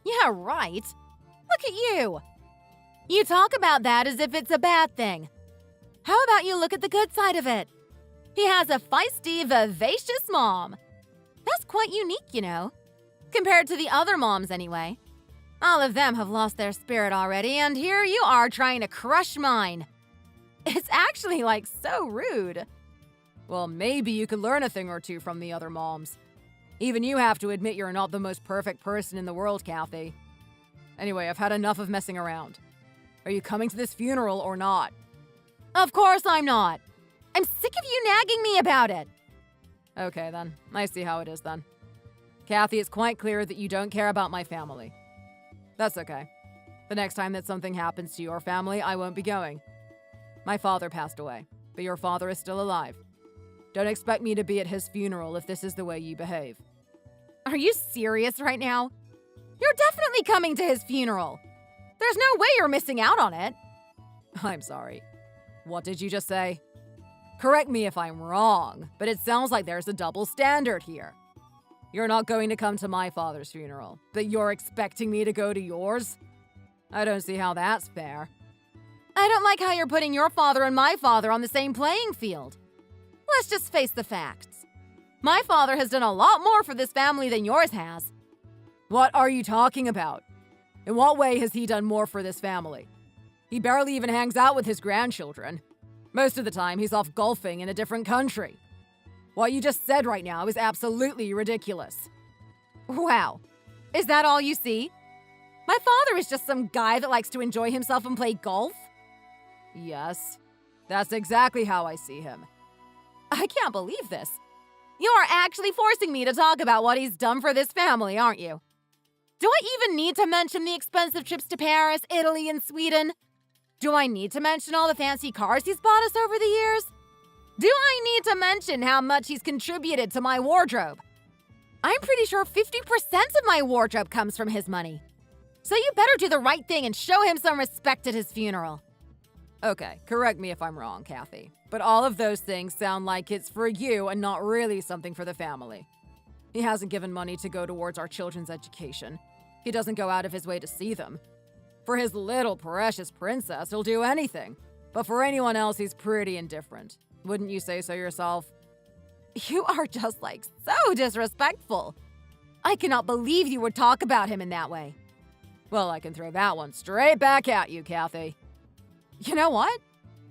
Yeah, right. Look at you. You talk about that as if it's a bad thing. How about you look at the good side of it? He has a feisty, vivacious mom. That's quite unique, you know. Compared to the other moms, anyway. All of them have lost their spirit already, and here you are trying to crush mine. It's actually, like, so rude.
Well, maybe you could learn a thing or two from the other moms. Even you have to admit you're not the most perfect person in the world, Kathy. Anyway, I've had enough of messing around. Are you coming to this funeral or not?
Of course I'm not. I'm sick of you nagging me about it.
Okay, then. I see how it is, then. Kathy, it's quite clear that you don't care about my family. That's okay. The next time that something happens to your family, I won't be going. My father passed away, but your father is still alive. Don't expect me to be at his funeral if this is the way you behave.
Are you serious right now? You're definitely coming to his funeral. There's no way you're missing out on it.
I'm sorry. What did you just say? Correct me if I'm wrong, but it sounds like there's a double standard here. You're not going to come to my father's funeral, but you're expecting me to go to yours? I don't see how that's fair.
I don't like how you're putting your father and my father on the same playing field. Let's just face the facts. My father has done a lot more for this family than yours has.
What are you talking about? In what way has he done more for this family? He barely even hangs out with his grandchildren. Most of the time, he's off golfing in a different country. What you just said right now is absolutely ridiculous.
Wow. Is that all you see? My father is just some guy that likes to enjoy himself and play golf?
Yes, that's exactly how I see him.
I can't believe this. You are actually forcing me to talk about what he's done for this family, aren't you? Do I even need to mention the expensive trips to Paris, Italy, and Sweden? Do I need to mention all the fancy cars he's bought us over the years? Do I need to mention how much he's contributed to my wardrobe? I'm pretty sure 50% of my wardrobe comes from his money. So you better do the right thing and show him some respect at his funeral.
Okay, correct me if I'm wrong, Kathy, but all of those things sound like it's for you and not really something for the family. He hasn't given money to go towards our children's education. He doesn't go out of his way to see them. For his little precious princess, he'll do anything. But for anyone else, he's pretty indifferent. Wouldn't you say so yourself?
You are just so disrespectful. I cannot believe you would talk about him in that way.
Well, I can throw that one straight back at you, Kathy.
You know what?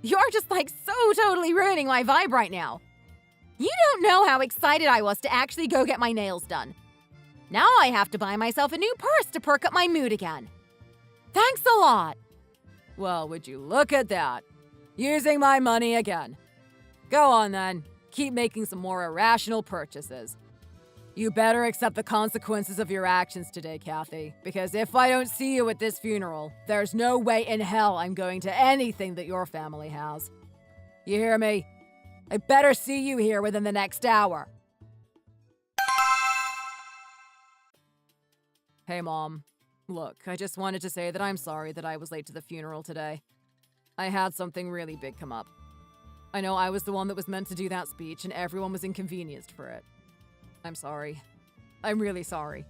You're just so totally ruining my vibe right now. You don't know how excited I was to actually go get my nails done. Now I have to buy myself a new purse to perk up my mood again. Thanks a lot.
Well, would you look at that? Using my money again. Go on then. Keep making some more irrational purchases. You better accept the consequences of your actions today, Kathy, because if I don't see you at this funeral, there's no way in hell I'm going to anything that your family has. You hear me? I better see you here within the next hour. Hey, Mom. Look, I just wanted to say that I'm sorry that I was late to the funeral today. I had something really big come up. I know I was the one that was meant to do that speech, and everyone was inconvenienced for it. I'm sorry. I'm really sorry.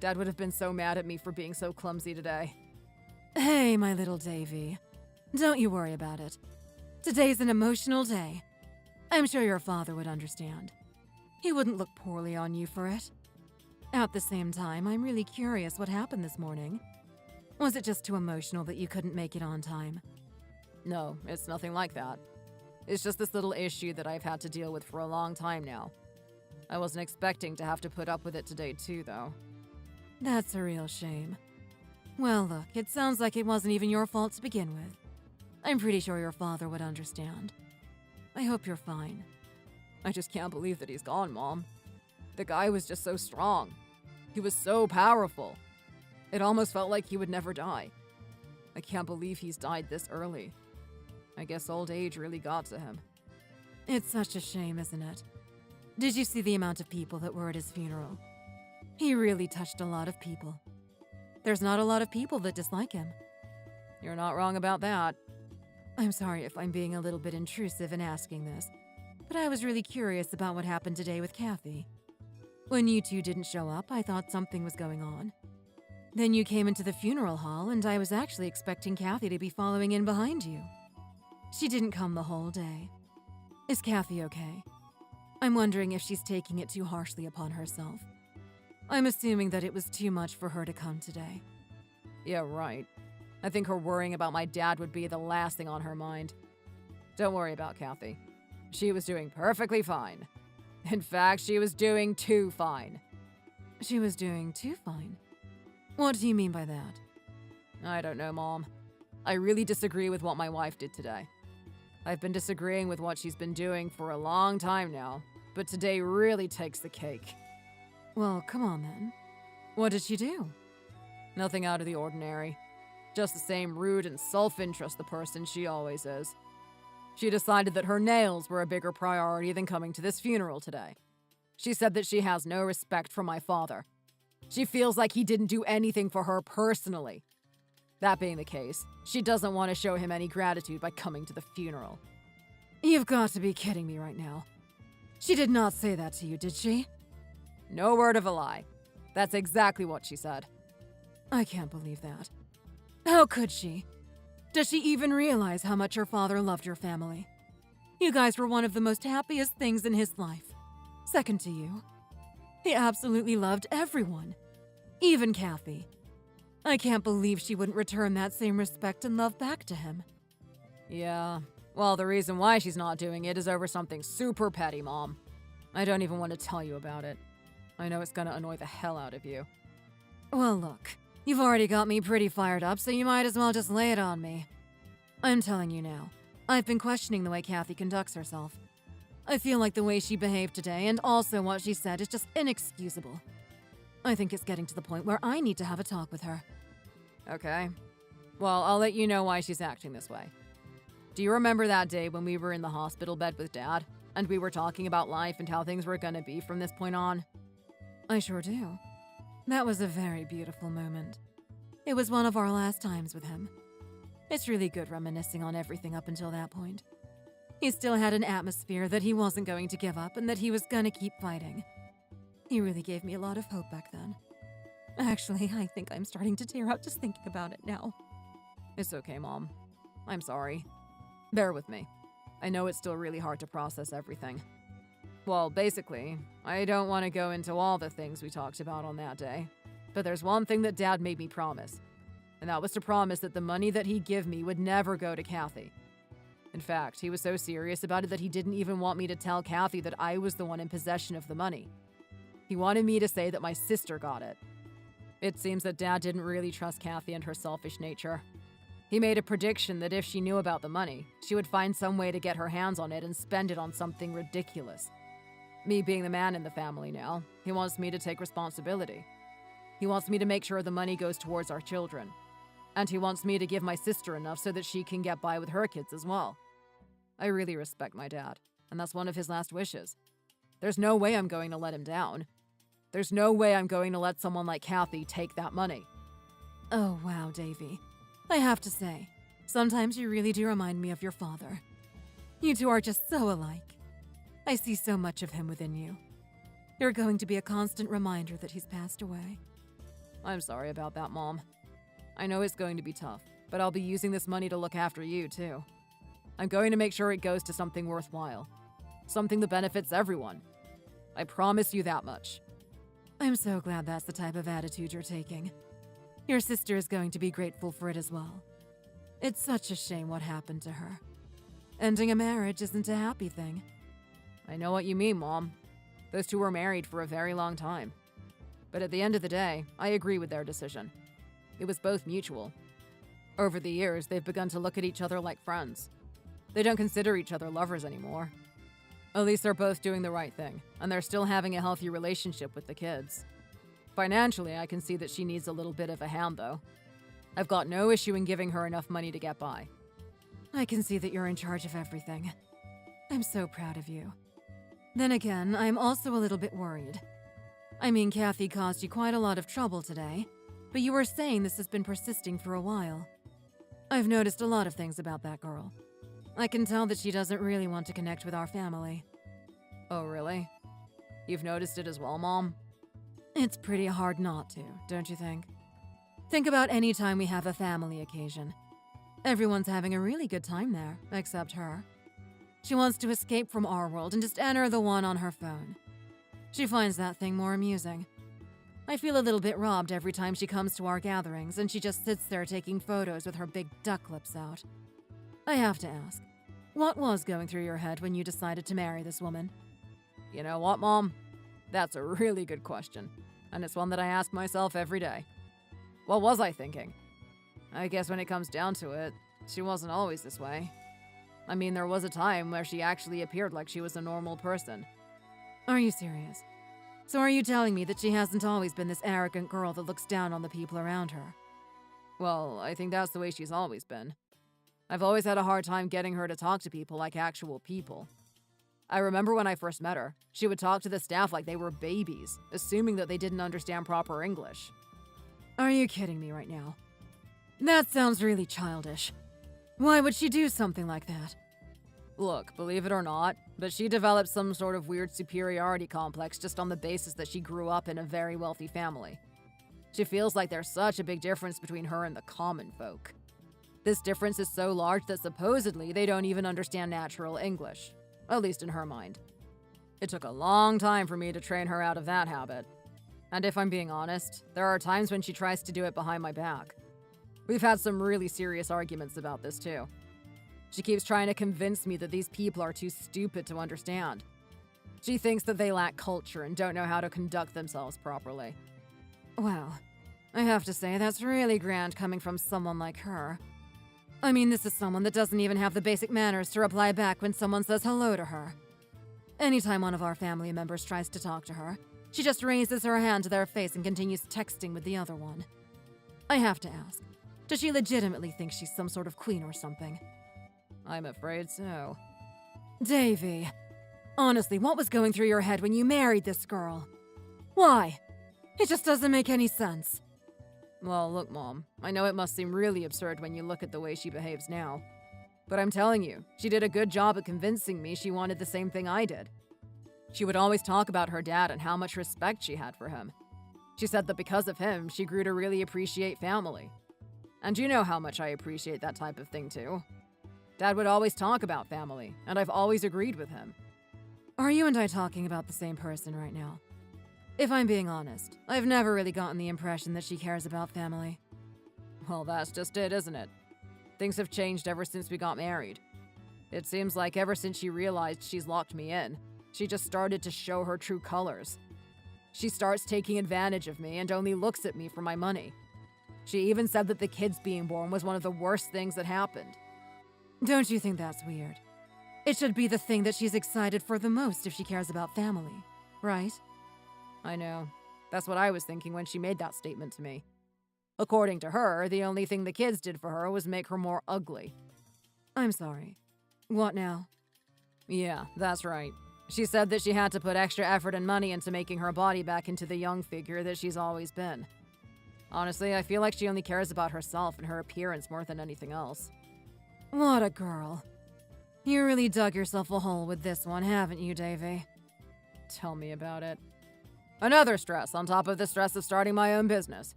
Dad would have been so mad at me for being so clumsy today.
Hey, my little Davy. Don't you worry about it. Today's an emotional day. I'm sure your father would understand. He wouldn't look poorly on you for it. At the same time, I'm really curious what happened this morning. Was it just too emotional that you couldn't make it on time?
No, it's nothing like that. It's just this little issue that I've had to deal with for a long time now. I wasn't expecting to have to put up with it today too, though.
That's a real shame. Well, look, it sounds like it wasn't even your fault to begin with. I'm pretty sure your father would understand. I hope you're fine.
I just can't believe that he's gone, Mom. The guy was just so strong. He was so powerful. It almost felt like he would never die. I can't believe he's died this early. I guess old age really got to him.
It's such a shame, isn't it? Did you see the amount of people that were at his funeral? He really touched a lot of people. There's not a lot of people that dislike him.
You're not wrong about that.
I'm sorry if I'm being a little bit intrusive in asking this, but I was really curious about what happened today with Kathy. When you two didn't show up, I thought something was going on. Then you came into the funeral hall, and I was actually expecting Kathy to be following in behind you. She didn't come the whole day. Is Kathy okay? I'm wondering if she's taking it too harshly upon herself. I'm assuming that it was too much for her to come today.
Yeah, right. I think her worrying about my dad would be the last thing on her mind. Don't worry about Kathy. She was doing perfectly fine. In fact, she was doing too fine.
She was doing too fine? What do you mean by that?
I don't know, Mom. I really disagree with what my wife did today. I've been disagreeing with what she's been doing for a long time now, but today really takes the cake. Well, come on then. What did she do? Nothing out of the ordinary. Just the same rude and self-interest person she always is. She decided that her nails were a bigger priority than coming to this funeral today. She said that she has no respect for my father. She feels like he didn't do anything for her personally. That being the case, she doesn't want to show him any gratitude by coming to the funeral. You've got to be kidding me right now. She did not say that to you, did she? No word of a lie. That's exactly what she said. I can't believe that. How could she? Does she even realize how much her father loved your family? You guys were one of the most happiest things in his life. Second to you. He absolutely loved everyone. Even Kathy. I can't believe she wouldn't return that same respect and love back to him. Yeah, well, the reason why she's not doing it is over something super petty, Mom. I don't even want to tell you about it. I know it's gonna annoy the hell out of you. Well, look. You've already got me pretty fired up, so you might as well just lay it on me. I'm telling you now. I've been questioning the way Kathy conducts herself. I feel like the way she behaved today, and also what she said, is just inexcusable. I think it's getting to the point where I need to have a talk with her. Okay. Well, I'll let you know why she's acting this way. Do you remember that day when we were in the hospital bed with Dad, and we were talking about life and how things were gonna be from this point on? I sure do. That was a very beautiful moment. It was one of our last times with him. It's really good reminiscing on everything up until that point. He still had an atmosphere that he wasn't going to give up and that he was gonna keep fighting. He really gave me a lot of hope back then. Actually, I think I'm starting to tear up just thinking about it now. It's okay, Mom. I'm sorry. Bear with me. I know it's still really hard to process everything. Well, basically, I don't want to go into all the things we talked about on that day, but there's one thing that Dad made me promise, and that was to promise that the money that he'd give me would never go to Kathy. In fact, he was so serious about it that he didn't even want me to tell Kathy that I was the one in possession of the money. He wanted me to say that my sister got it. It seems that Dad didn't really trust Kathy and her selfish nature. He made a prediction that if she knew about the money, she would find some way to get her hands on it and spend it on something ridiculous. Me being the man in the family now, he wants me to take responsibility. He wants me to make sure the money goes towards our children. And he wants me to give my sister enough so that she can get by with her kids as well. I really respect my dad, and that's one of his last wishes. There's no way I'm going to let him down. There's no way I'm going to let someone like Kathy take that money. Oh, wow, Davy. I have to say, sometimes you really do remind me of your father. You two are just so alike. I see so much of him within you. You're going to be a constant reminder that he's passed away. I'm sorry about that, Mom. I know it's going to be tough, but I'll be using this money to look after you, too. I'm going to make sure it goes to something worthwhile. Something that benefits everyone. I promise you that much. I'm so glad that's the type of attitude you're taking. Your sister is going to be grateful for it as well. It's such a shame what happened to her. Ending a marriage isn't a happy thing. I know what you mean, Mom. Those two were married for a very long time. But at the end of the day, I agree with their decision. It was both mutual. Over the years, they've begun to look at each other like friends. They don't consider each other lovers anymore. At least they're both doing the right thing, and they're still having a healthy relationship with the kids. Financially, I can see that she needs a little bit of a hand, though. I've got no issue in giving her enough money to get by. I can see that you're in charge of everything. I'm so proud of you. Then again, I'm also a little bit worried. I mean, Kathy caused you quite a lot of trouble today, but you were saying this has been persisting for a while. I've noticed a lot of things about that girl. I can tell that she doesn't really want to connect with our family. Oh, really? You've noticed it as well, Mom? It's pretty hard not to, don't you think? Think about any time we have a family occasion. Everyone's having a really good time there, except her. She wants to escape from our world and just enter the one on her phone. She finds that thing more amusing. I feel a little bit robbed every time she comes to our gatherings and she just sits there taking photos with her big duck lips out. I have to ask, what was going through your head when you decided to marry this woman? You know what, Mom? That's a really good question, and it's one that I ask myself every day. What was I thinking? I guess when it comes down to it, she wasn't always this way. I mean, there was a time where she actually appeared like she was a normal person. Are you serious? So are you telling me that she hasn't always been this arrogant girl that looks down on the people around her? Well, I think that's the way she's always been. I've always had a hard time getting her to talk to people like actual people. I remember when I first met her, she would talk to the staff like they were babies, assuming that they didn't understand proper English. Are you kidding me right now? That sounds really childish. Why would she do something like that? Look, believe it or not, but she developed some sort of weird superiority complex just on the basis that she grew up in a very wealthy family. She feels like there's such a big difference between her and the common folk. This difference is so large that supposedly they don't even understand natural English, at least in her mind. It took a long time for me to train her out of that habit. And if I'm being honest, there are times when she tries to do it behind my back. We've had some really serious arguments about this too. She keeps trying to convince me that these people are too stupid to understand. She thinks that they lack culture and don't know how to conduct themselves properly. Well, I have to say that's really grand coming from someone like her. I mean, this is someone that doesn't even have the basic manners to reply back when someone says hello to her. Anytime one of our family members tries to talk to her, she just raises her hand to their face and continues texting with the other one. I have to ask, does she legitimately think she's some sort of queen or something? I'm afraid so. Davy, honestly, what was going through your head when you married this girl? Why? It just doesn't make any sense. Well, look, Mom, I know it must seem really absurd when you look at the way she behaves now. But I'm telling you, she did a good job at convincing me she wanted the same thing I did. She would always talk about her dad and how much respect she had for him. She said that because of him, she grew to really appreciate family. And you know how much I appreciate that type of thing too. Dad would always talk about family, and I've always agreed with him. Are you and I talking about the same person right now? If I'm being honest, I've never really gotten the impression that she cares about family. Well, that's just it, isn't it? Things have changed ever since we got married. It seems like ever since she realized she's locked me in, she just started to show her true colors. She starts taking advantage of me and only looks at me for my money. She even said that the kids being born was one of the worst things that happened. Don't you think that's weird? It should be the thing that she's excited for the most if she cares about family, right? I know. That's what I was thinking when she made that statement to me. According to her, the only thing the kids did for her was make her more ugly. I'm sorry. What now? Yeah, that's right. She said that she had to put extra effort and money into making her body back into the young figure that she's always been. Honestly, I feel like she only cares about herself and her appearance more than anything else. What a girl. You really dug yourself a hole with this one, haven't you, Davy? Tell me about it. Another stress on top of the stress of starting my own business.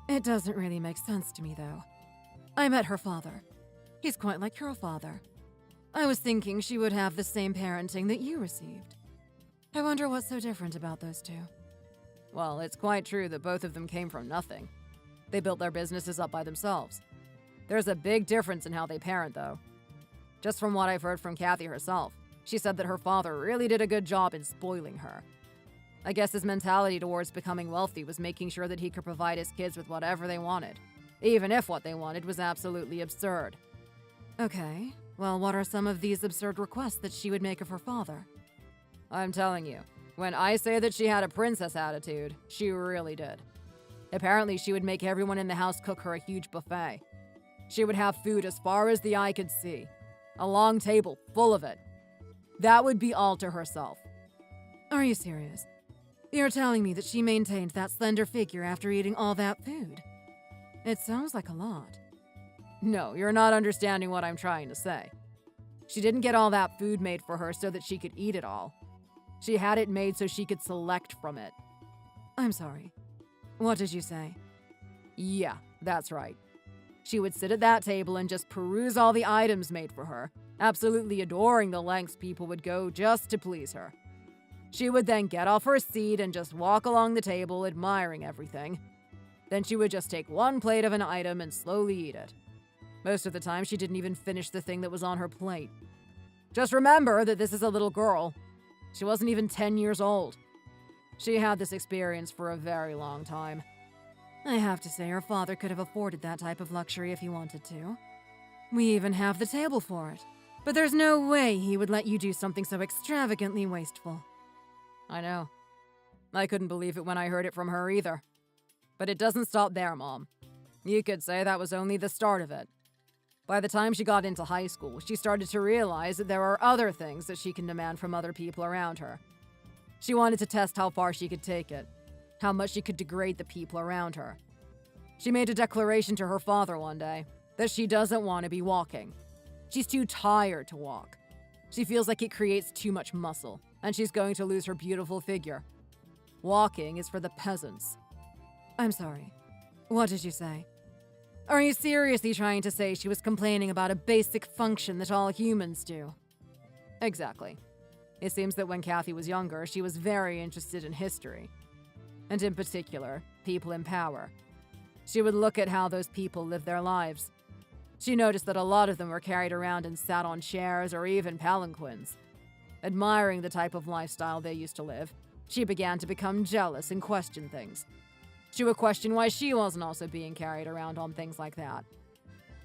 It doesn't really make sense to me, though. I met her father. He's quite like your father. I was thinking she would have the same parenting that you received. I wonder what's so different about those two. Well, it's quite true that both of them came from nothing. They built their businesses up by themselves. There's a big difference in how they parent, though. Just from what I've heard from Kathy herself, she said that her father really did a good job in spoiling her. I guess his mentality towards becoming wealthy was making sure that he could provide his kids with whatever they wanted, even if what they wanted was absolutely absurd. Okay, well, what are some of these absurd requests that she would make of her father? I'm telling you, when I say that she had a princess attitude, she really did. Apparently, she would make everyone in the house cook her a huge buffet. She would have food as far as the eye could see. A long table full of it. That would be all to herself. Are you serious? You're telling me that she maintained that slender figure after eating all that food? It sounds like a lot. No, you're not understanding what I'm trying to say. She didn't get all that food made for her so that she could eat it all. She had it made so she could select from it. I'm sorry. What did you say? Yeah, that's right. She would sit at that table and just peruse all the items made for her, absolutely adoring the lengths people would go just to please her. She would then get off her seat and just walk along the table, admiring everything. Then she would just take one plate of an item and slowly eat it. Most of the time, she didn't even finish the thing that was on her plate. Just remember that this is a little girl. She wasn't even 10 years old. She had this experience for a very long time. I have to say, her father could have afforded that type of luxury if he wanted to. We even have the table for it. But there's no way he would let you do something so extravagantly wasteful. I know. I couldn't believe it when I heard it from her either. But it doesn't stop there, Mom. You could say that was only the start of it. By the time she got into high school, she started to realize that there are other things that she can demand from other people around her. She wanted to test how far she could take it, how much she could degrade the people around her. She made a declaration to her father one day that she doesn't want to be walking. She's too tired to walk. She feels like it creates too much muscle, and she's going to lose her beautiful figure. Walking is for the peasants.
I'm sorry. What did you say? Are you seriously trying to say she was complaining about a basic function that all humans do?
Exactly. It seems that when Kathy was younger, she was very interested in history. And in particular, people in power. She would look at how those people lived their lives. She noticed that a lot of them were carried around and sat on chairs or even palanquins. Admiring the type of lifestyle they used to live, she began to become jealous and question things. She would question why she wasn't also being carried around on things like that.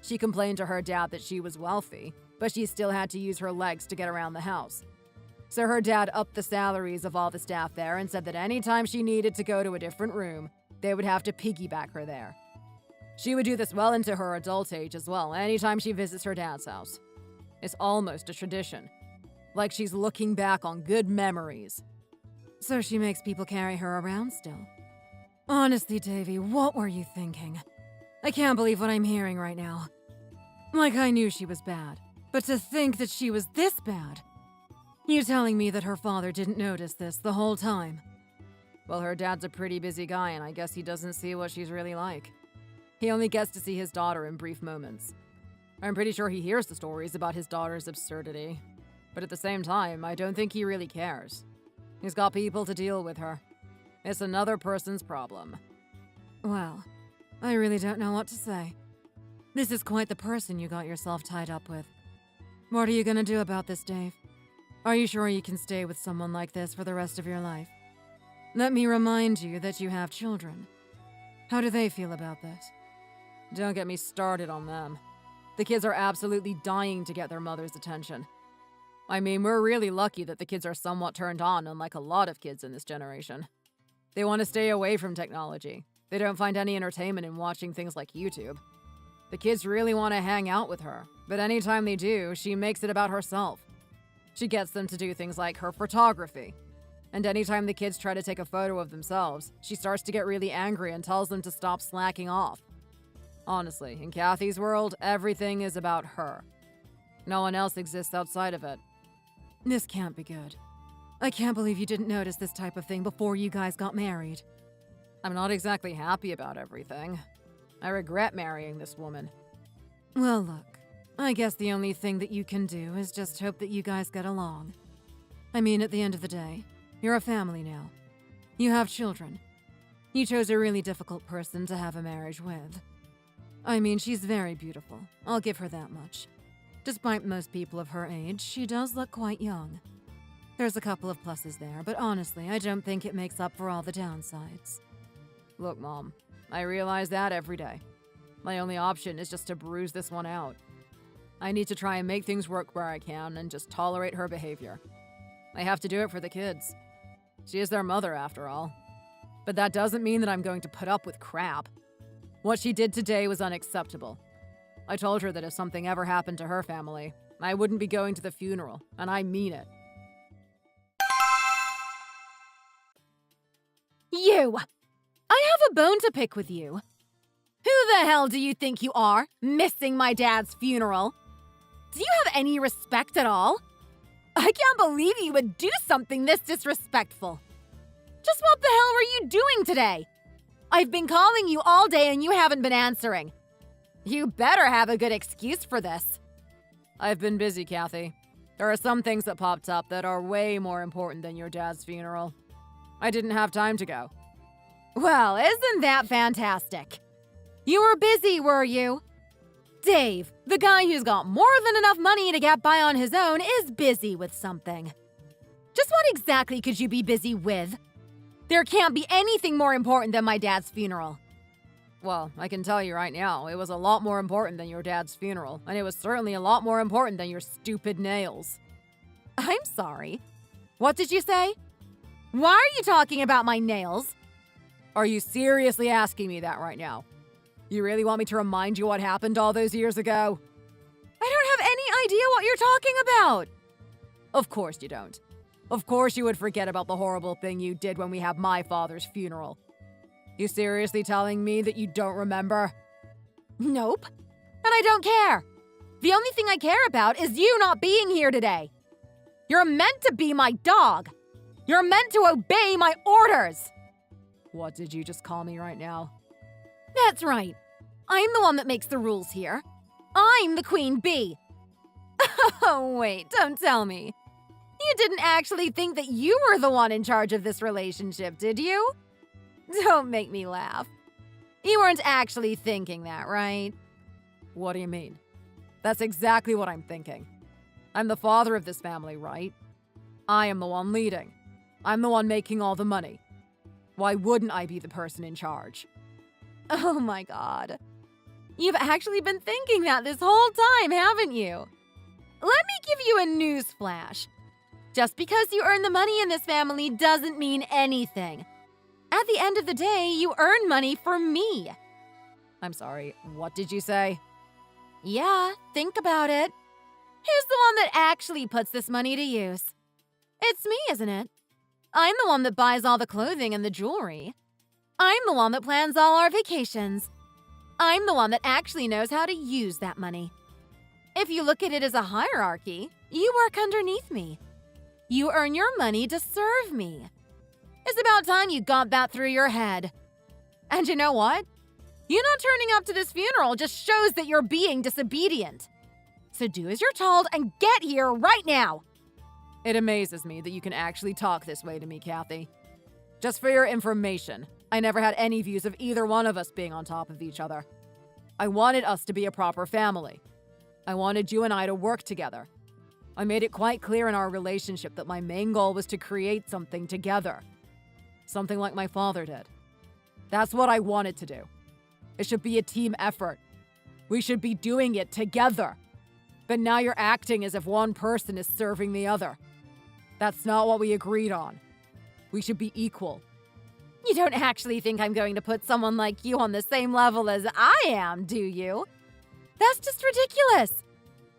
She complained to her dad that she was wealthy, but she still had to use her legs to get around the house. So her dad upped the salaries of all the staff there and said that anytime she needed to go to a different room, they would have to piggyback her there. She would do this well into her adult age as well, anytime she visits her dad's house. It's almost a tradition, like she's looking back on good memories.
So she makes people carry her around still? Honestly, Davy, what were you thinking? I can't believe what I'm hearing right now. Like, I knew she was bad, but to think that she was this bad. You telling me that her father didn't notice this the whole time?
Well, her dad's a pretty busy guy, and I guess he doesn't see what she's really like. He only gets to see his daughter in brief moments. I'm pretty sure he hears the stories about his daughter's absurdity. But at the same time, I don't think he really cares. He's got people to deal with her. It's another person's problem.
Well, I really don't know what to say. This is quite the person you got yourself tied up with. What are you gonna do about this, Dave? Are you sure you can stay with someone like this for the rest of your life? Let me remind you that you have children. How do they feel about this?
Don't get me started on them. The kids are absolutely dying to get their mother's attention. I mean, we're really lucky that the kids are somewhat turned on, unlike a lot of kids in this generation. They want to stay away from technology. They don't find any entertainment in watching things like YouTube. The kids really want to hang out with her, but anytime they do, she makes it about herself. She gets them to do things like her photography. And anytime the kids try to take a photo of themselves, she starts to get really angry and tells them to stop slacking off. Honestly, in Kathy's world, everything is about her. No one else exists outside of it.
This can't be good. I can't believe you didn't notice this type of thing before you guys got married.
I'm not exactly happy about everything. I regret marrying this woman.
Well, look, I guess the only thing that you can do is just hope that you guys get along. I mean, at the end of the day, you're a family now. You have children. You chose a really difficult person to have a marriage with. I mean, she's very beautiful. I'll give her that much. Despite most people of her age, she does look quite young. There's a couple of pluses there, but honestly, I don't think it makes up for all the downsides.
Look, Mom, I realize that every day. My only option is just to bruise this one out. I need to try and make things work where I can and just tolerate her behavior. I have to do it for the kids. She is their mother, after all. But that doesn't mean that I'm going to put up with crap. What she did today was unacceptable. I told her that if something ever happened to her family, I wouldn't be going to the funeral, and I mean it.
You! I have a bone to pick with you. Who the hell do you think you are, missing my dad's funeral? Do you have any respect at all? I can't believe you would do something this disrespectful. Just what the hell were you doing today? I've been calling you all day and you haven't been answering. You better have a good excuse for this.
I've been busy, Kathy. There are some things that popped up that are way more important than your dad's funeral. I didn't have time to go.
Well, isn't that fantastic? You were busy, were you? Dave, the guy who's got more than enough money to get by on his own, is busy with something. Just what exactly could you be busy with? There can't be anything more important than my dad's funeral.
Well, I can tell you right now, it was a lot more important than your dad's funeral, and it was certainly a lot more important than your stupid nails.
I'm sorry. What did you say? Why are you talking about my nails?
Are you seriously asking me that right now? You really want me to remind you what happened all those years ago?
I don't have any idea what you're talking about.
Of course you don't. Of course you would forget about the horrible thing you did when we had my father's funeral. You seriously telling me that you don't remember?
Nope. And I don't care. The only thing I care about is you not being here today. You're meant to be my dog. You're meant to obey my orders.
What did you just call me right now?
That's right. I'm the one that makes the rules here. I'm the queen bee. Oh, wait, don't tell me. You didn't actually think that you were the one in charge of this relationship, did you? Don't make me laugh. You weren't actually thinking that, right?
What do you mean? That's exactly what I'm thinking. I'm the father of this family, right? I am the one leading. I'm the one making all the money. Why wouldn't I be the person in charge?
Oh my god. You've actually been thinking that this whole time, haven't you? Let me give you a news flash. Just because you earn the money in this family doesn't mean anything. At the end of the day, you earn money for me.
I'm sorry, what did you say?
Yeah, think about it. Who's the one that actually puts this money to use? It's me, isn't it? I'm the one that buys all the clothing and the jewelry. I'm the one that plans all our vacations. I'm the one that actually knows how to use that money. If you look at it as a hierarchy, you work underneath me. You earn your money to serve me. It's about time you got that through your head. And you know what? You not turning up to this funeral just shows that you're being disobedient. So do as you're told and get here right now.
It amazes me that you can actually talk this way to me, Kathy. Just for your information, I never had any views of either one of us being on top of each other. I wanted us to be a proper family. I wanted you and I to work together. I made it quite clear in our relationship that my main goal was to create something together. Something like my father did. That's what I wanted to do. It should be a team effort. We should be doing it together. But now you're acting as if one person is serving the other. That's not what we agreed on. We should be equal.
You don't actually think I'm going to put someone like you on the same level as I am, do you? That's just ridiculous.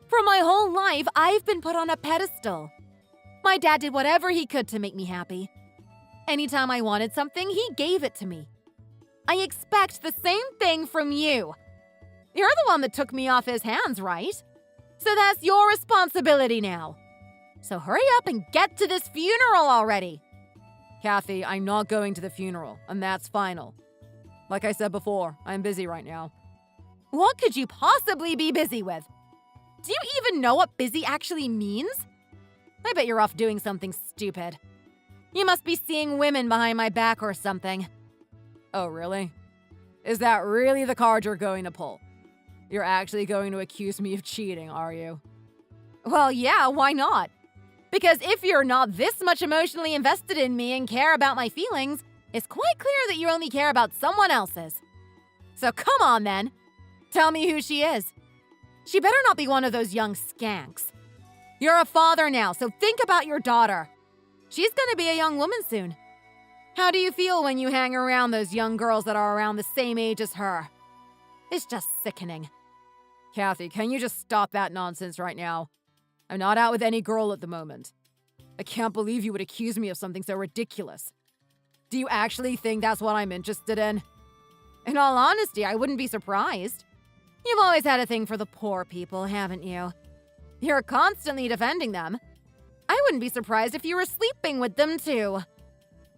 For my whole life, I've been put on a pedestal. My dad did whatever he could to make me happy. Anytime I wanted something, he gave it to me. I expect the same thing from you. You're the one that took me off his hands, right? So that's your responsibility now. So hurry up and get to this funeral already.
Kathy, I'm not going to the funeral, and that's final. Like I said before, I'm busy right now.
What could you possibly be busy with? Do you even know what busy actually means? I bet you're off doing something stupid. You must be seeing women behind my back or something.
Oh, really? Is that really the card you're going to pull? You're actually going to accuse me of cheating, are you?
Well, yeah, why not? Because if you're not this much emotionally invested in me and care about my feelings, it's quite clear that you only care about someone else's. So come on, then. Tell me who she is. She better not be one of those young skanks. You're a father now, so think about your daughter. She's gonna be a young woman soon. How do you feel when you hang around those young girls that are around the same age as her? It's just sickening.
Kathy, can you just stop that nonsense right now? I'm not out with any girl at the moment. I can't believe you would accuse me of something so ridiculous. Do you actually think that's what I'm interested in?
In all honesty, I wouldn't be surprised. You've always had a thing for the poor people, haven't you? You're constantly defending them. I wouldn't be surprised if you were sleeping with them, too.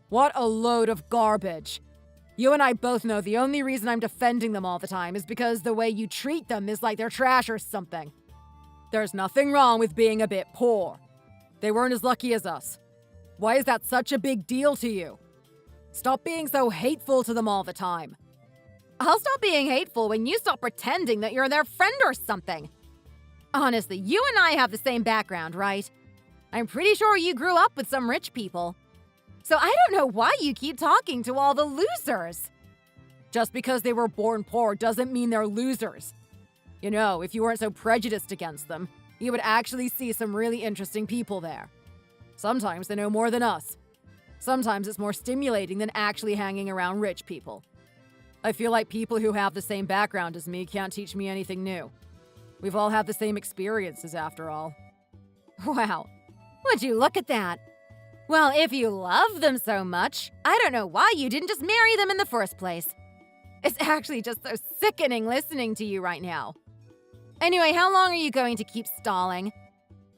What a load of garbage. You and I both know the only reason I'm defending them all the time is because the way you treat them is like they're trash or something. There's nothing wrong with being a bit poor. They weren't as lucky as us. Why is that such a big deal to you? Stop being so hateful to them all the time.
I'll stop being hateful when you stop pretending that you're their friend or something. Honestly, you and I have the same background, right? I'm pretty sure you grew up with some rich people. So I don't know why you keep talking to all the losers.
Just because they were born poor doesn't mean they're losers. You know, if you weren't so prejudiced against them, you would actually see some really interesting people there. Sometimes they know more than us. Sometimes it's more stimulating than actually hanging around rich people. I feel like people who have the same background as me can't teach me anything new. We've all had the same experiences after all.
Wow, would you look at that? Well, if you love them so much, I don't know why you didn't just marry them in the first place. It's actually just so sickening listening to you right now. Anyway, how long are you going to keep stalling?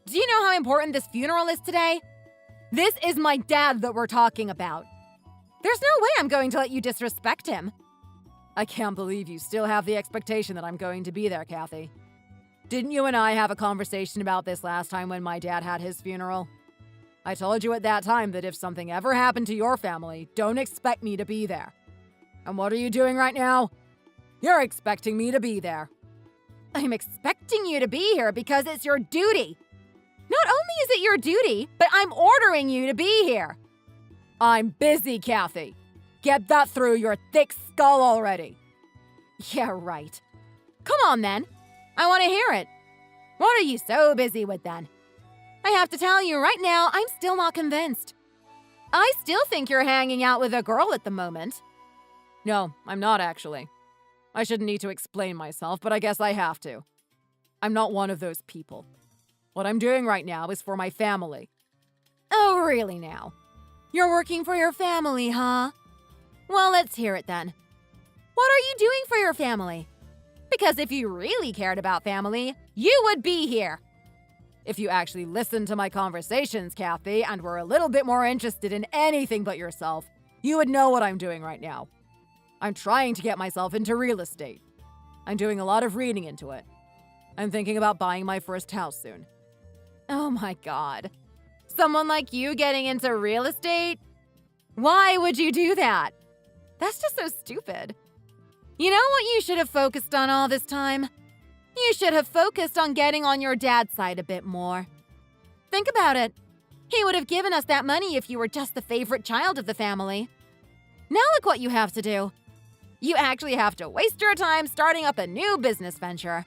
Do you know how important this funeral is today? This is my dad that we're talking about. There's no way I'm going to let you disrespect him.
I can't believe you still have the expectation that I'm going to be there, Kathy. Didn't you and I have a conversation about this last time when my dad had his funeral? I told you at that time that if something ever happened to your family, don't expect me to be there. And what are you doing right now? You're expecting me to be there.
I'm expecting you to be here because it's your duty. Not only is it your duty, but I'm ordering you to be here.
I'm busy, Kathy. Get that through your thick skull already.
Yeah, right. Come on, then. I want to hear it. What are you so busy with, then? I have to tell you right now, I'm still not convinced. I still think you're hanging out with a girl at the moment.
No, I'm not actually. I shouldn't need to explain myself, but I guess I have to. I'm not one of those people. What I'm doing right now is for my family.
Oh, really now? You're working for your family, huh? Well, let's hear it then. What are you doing for your family? Because if you really cared about family, you would be here.
If you actually listened to my conversations, Kathy, and were a little bit more interested in anything but yourself, you would know what I'm doing right now. I'm trying to get myself into real estate. I'm doing a lot of reading into it. I'm thinking about buying my first house soon.
Oh my God. Someone like you getting into real estate? Why would you do that? That's just so stupid. You know what you should have focused on all this time? You should have focused on getting on your dad's side a bit more. Think about it. He would have given us that money if you were just the favorite child of the family. Now look what you have to do. You actually have to waste your time starting up a new business venture.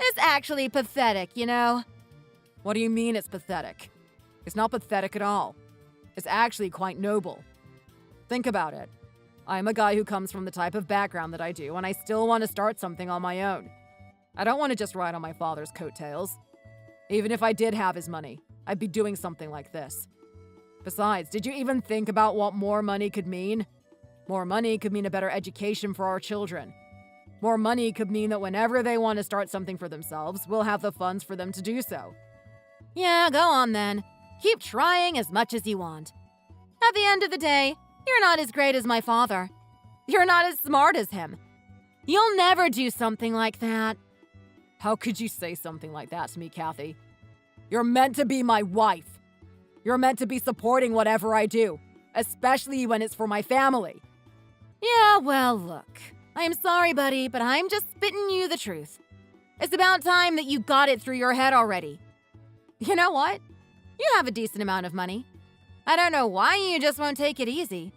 It's actually pathetic, you know?
What do you mean it's pathetic? It's not pathetic at all. It's actually quite noble. Think about it. I'm a guy who comes from the type of background that I do, and I still want to start something on my own. I don't want to just ride on my father's coattails. Even if I did have his money, I'd be doing something like this. Besides, did you even think about what more money could mean? More money could mean a better education for our children. More money could mean that whenever they want to start something for themselves, we'll have the funds for them to do so.
Yeah, go on then. Keep trying as much as you want. At the end of the day, you're not as great as my father. You're not as smart as him. You'll never do something like that.
How could you say something like that to me, Kathy? You're meant to be my wife. You're meant to be supporting whatever I do, especially when it's for my family.
Yeah, well, look. I'm sorry, buddy, but I'm just spitting you the truth. It's about time that you got it through your head already. You know what? You have a decent amount of money. I don't know why you just won't take it easy.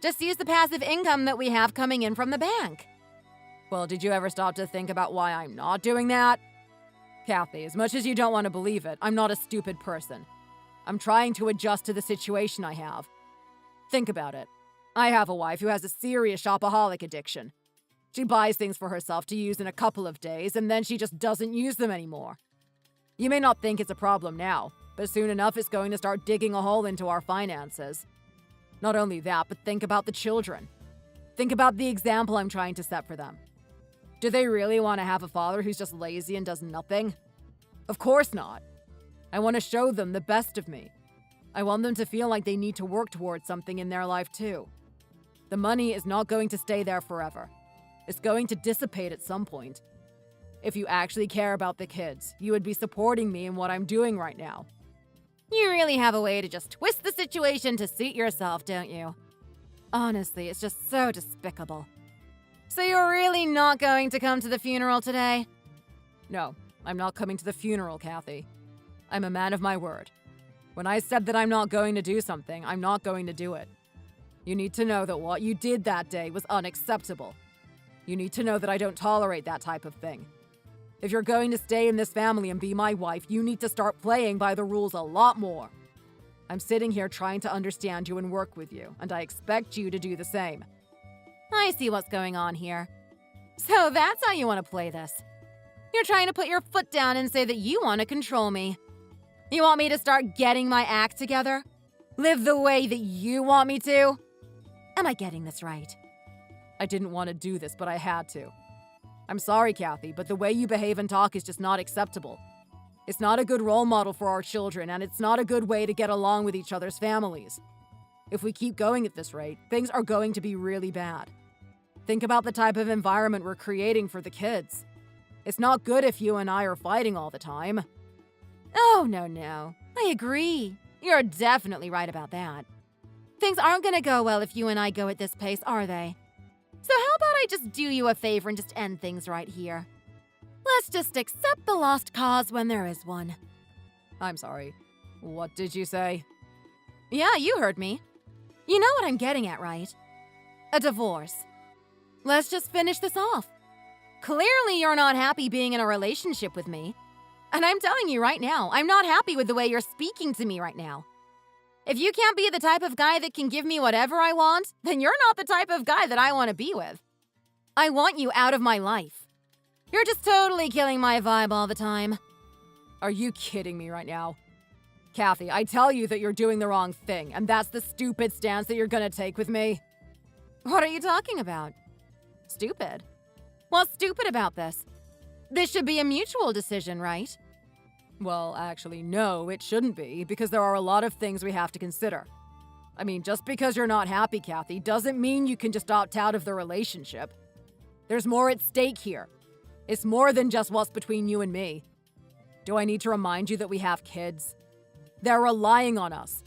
Just use the passive income that we have coming in from the bank.
Well, did you ever stop to think about why I'm not doing that? Kathy, as much as you don't want to believe it, I'm not a stupid person. I'm trying to adjust to the situation I have. Think about it. I have a wife who has a serious shopaholic addiction. She buys things for herself to use in a couple of days, and then she just doesn't use them anymore. You may not think it's a problem now, but soon enough it's going to start digging a hole into our finances. Not only that, but think about the children. Think about the example I'm trying to set for them. Do they really want to have a father who's just lazy and does nothing? Of course not. I want to show them the best of me. I want them to feel like they need to work towards something in their life too. The money is not going to stay there forever. It's going to dissipate at some point. If you actually care about the kids, you would be supporting me in what I'm doing right now.
You really have a way to just twist the situation to suit yourself, don't you? Honestly, it's just so despicable. So you're really not going to come to the funeral today?
No, I'm not coming to the funeral, Kathy. I'm a man of my word. When I said that I'm not going to do something, I'm not going to do it. You need to know that what you did that day was unacceptable. You need to know that I don't tolerate that type of thing. If you're going to stay in this family and be my wife, you need to start playing by the rules a lot more. I'm sitting here trying to understand you and work with you, and I expect you to do the same.
I see what's going on here. So that's how you want to play this. You're trying to put your foot down and say that you want to control me. You want me to start getting my act together? Live the way that you want me to? Am I getting this right?
I didn't want to do this, but I had to. I'm sorry, Kathy, but the way you behave and talk is just not acceptable. It's not a good role model for our children, and it's not a good way to get along with each other's families. If we keep going at this rate, things are going to be really bad. Think about the type of environment we're creating for the kids. It's not good if you and I are fighting all the time.
Oh, no. I agree. You're definitely right about that. Things aren't gonna go well if you and I go at this pace, are they? So how about I just do you a favor and just end things right here? Let's just accept the lost cause when there is one.
I'm sorry. What did you say?
Yeah, you heard me. You know what I'm getting at, right? A divorce. Let's just finish this off. Clearly you're not happy being in a relationship with me. And I'm telling you right now, I'm not happy with the way you're speaking to me right now. If you can't be the type of guy that can give me whatever I want, then you're not the type of guy that I want to be with. I want you out of my life. You're just totally killing my vibe all the time.
Are you kidding me right now? Kathy, I tell you that you're doing the wrong thing, and that's the stupid stance that you're gonna take with me.
What are you talking about? Stupid? What's stupid about this? This should be a mutual decision, right?
Well, actually, no, it shouldn't be, because there are a lot of things we have to consider. I mean, just because you're not happy, Kathy, doesn't mean you can just opt out of the relationship. There's more at stake here. It's more than just what's between you and me. Do I need to remind you that we have kids? They're relying on us.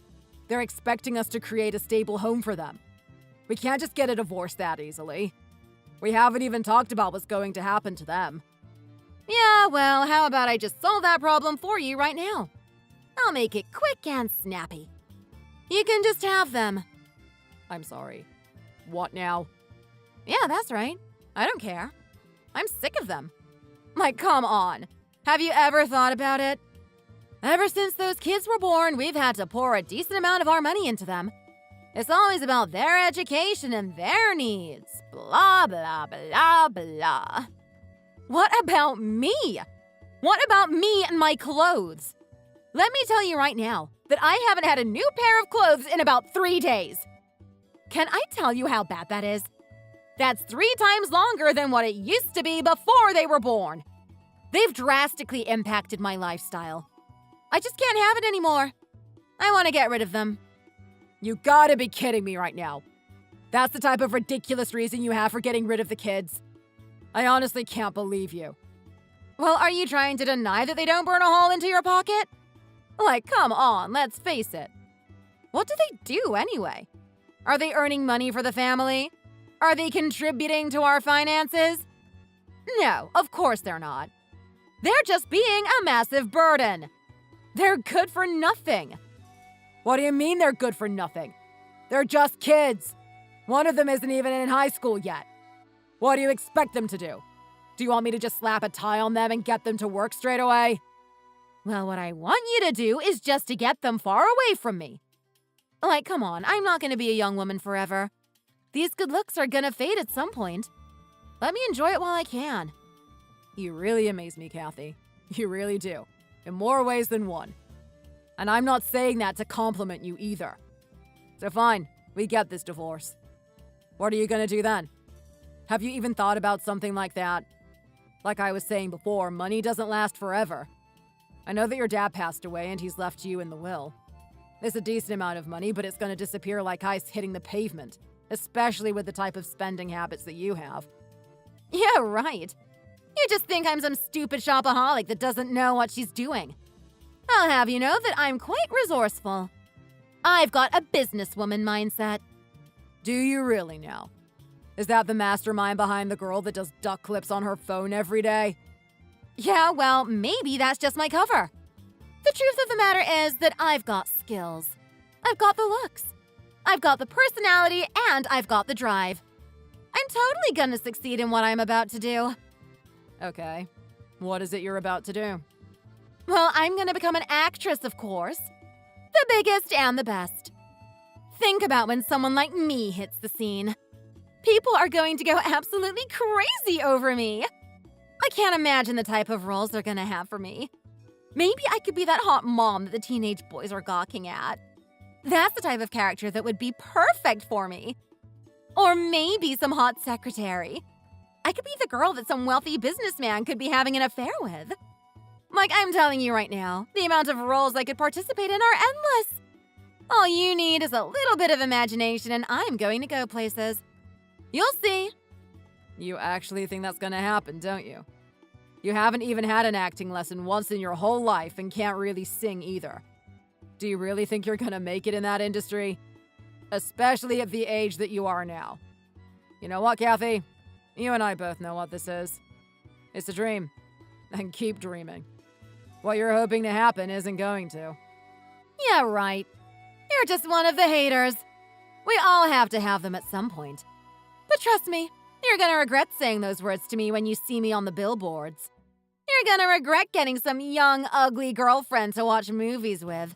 They're expecting us to create a stable home for them. We can't just get a divorce that easily. We haven't even talked about what's going to happen to them.
Yeah, well, how about I just solve that problem for you right now? I'll make it quick and snappy. You can just have them.
I'm sorry. What now?
Yeah, that's right. I don't care. I'm sick of them. Like, come on. Have you ever thought about it? Ever since those kids were born, we've had to pour a decent amount of our money into them. It's always about their education and their needs. Blah, blah, blah, blah. What about me? What about me and my clothes? Let me tell you right now that I haven't had a new pair of clothes in about 3 days. Can I tell you how bad that is? That's 3 times longer than what it used to be before they were born. They've drastically impacted my lifestyle. I just can't have it anymore. I want to get rid of them.
You gotta be kidding me right now. That's the type of ridiculous reason you have for getting rid of the kids. I honestly can't believe you.
Well, are you trying to deny that they don't burn a hole into your pocket? Like, come on, let's face it. What do they do anyway? Are they earning money for the family? Are they contributing to our finances? No, of course they're not. They're just being a massive burden. They're good for nothing.
What do you mean they're good for nothing? They're just kids. One of them isn't even in high school yet. What do you expect them to do? Do you want me to just slap a tie on them and get them to work straight away?
Well, what I want you to do is just to get them far away from me. Like, come on, I'm not going to be a young woman forever. These good looks are going to fade at some point. Let me enjoy it while I can.
You really amaze me, Kathy. You really do. In more ways than one. And I'm not saying that to compliment you either. So fine, we get this divorce. What are you gonna do then? Have you even thought about something like that? Like I was saying before, money doesn't last forever. I know that your dad passed away and he's left you in the will. It's a decent amount of money, but it's gonna disappear like ice hitting the pavement, especially with the type of spending habits that you have.
Yeah, right. You just think I'm some stupid shopaholic that doesn't know what she's doing. I'll have you know that I'm quite resourceful. I've got a businesswoman mindset.
Do you really now? Is that the mastermind behind the girl that does duck clips on her phone every day?
Yeah, well, maybe that's just my cover. The truth of the matter is that I've got skills. I've got the looks. I've got the personality and I've got the drive. I'm totally gonna succeed in what I'm about to do.
Okay. What is it you're about to do?
Well, I'm gonna become an actress, of course. The biggest and the best. Think about when someone like me hits the scene. People are going to go absolutely crazy over me. I can't imagine the type of roles they're gonna have for me. Maybe I could be that hot mom that the teenage boys are gawking at. That's the type of character that would be perfect for me. Or maybe some hot secretary. I could be the girl that some wealthy businessman could be having an affair with. Like, I'm telling you right now, the amount of roles I could participate in are endless. All you need is a little bit of imagination and I'm going to go places. You'll see.
You actually think that's gonna happen, don't you? You haven't even had an acting lesson once in your whole life and can't really sing either. Do you really think you're gonna make it in that industry? Especially at the age that you are now. You know what, Kathy? You and I both know what this is. It's a dream. And keep dreaming. What you're hoping to happen isn't going to.
Yeah, right. You're just one of the haters. We all have to have them at some point. But trust me, you're gonna regret saying those words to me when you see me on the billboards. You're gonna regret getting some young, ugly girlfriend to watch movies with.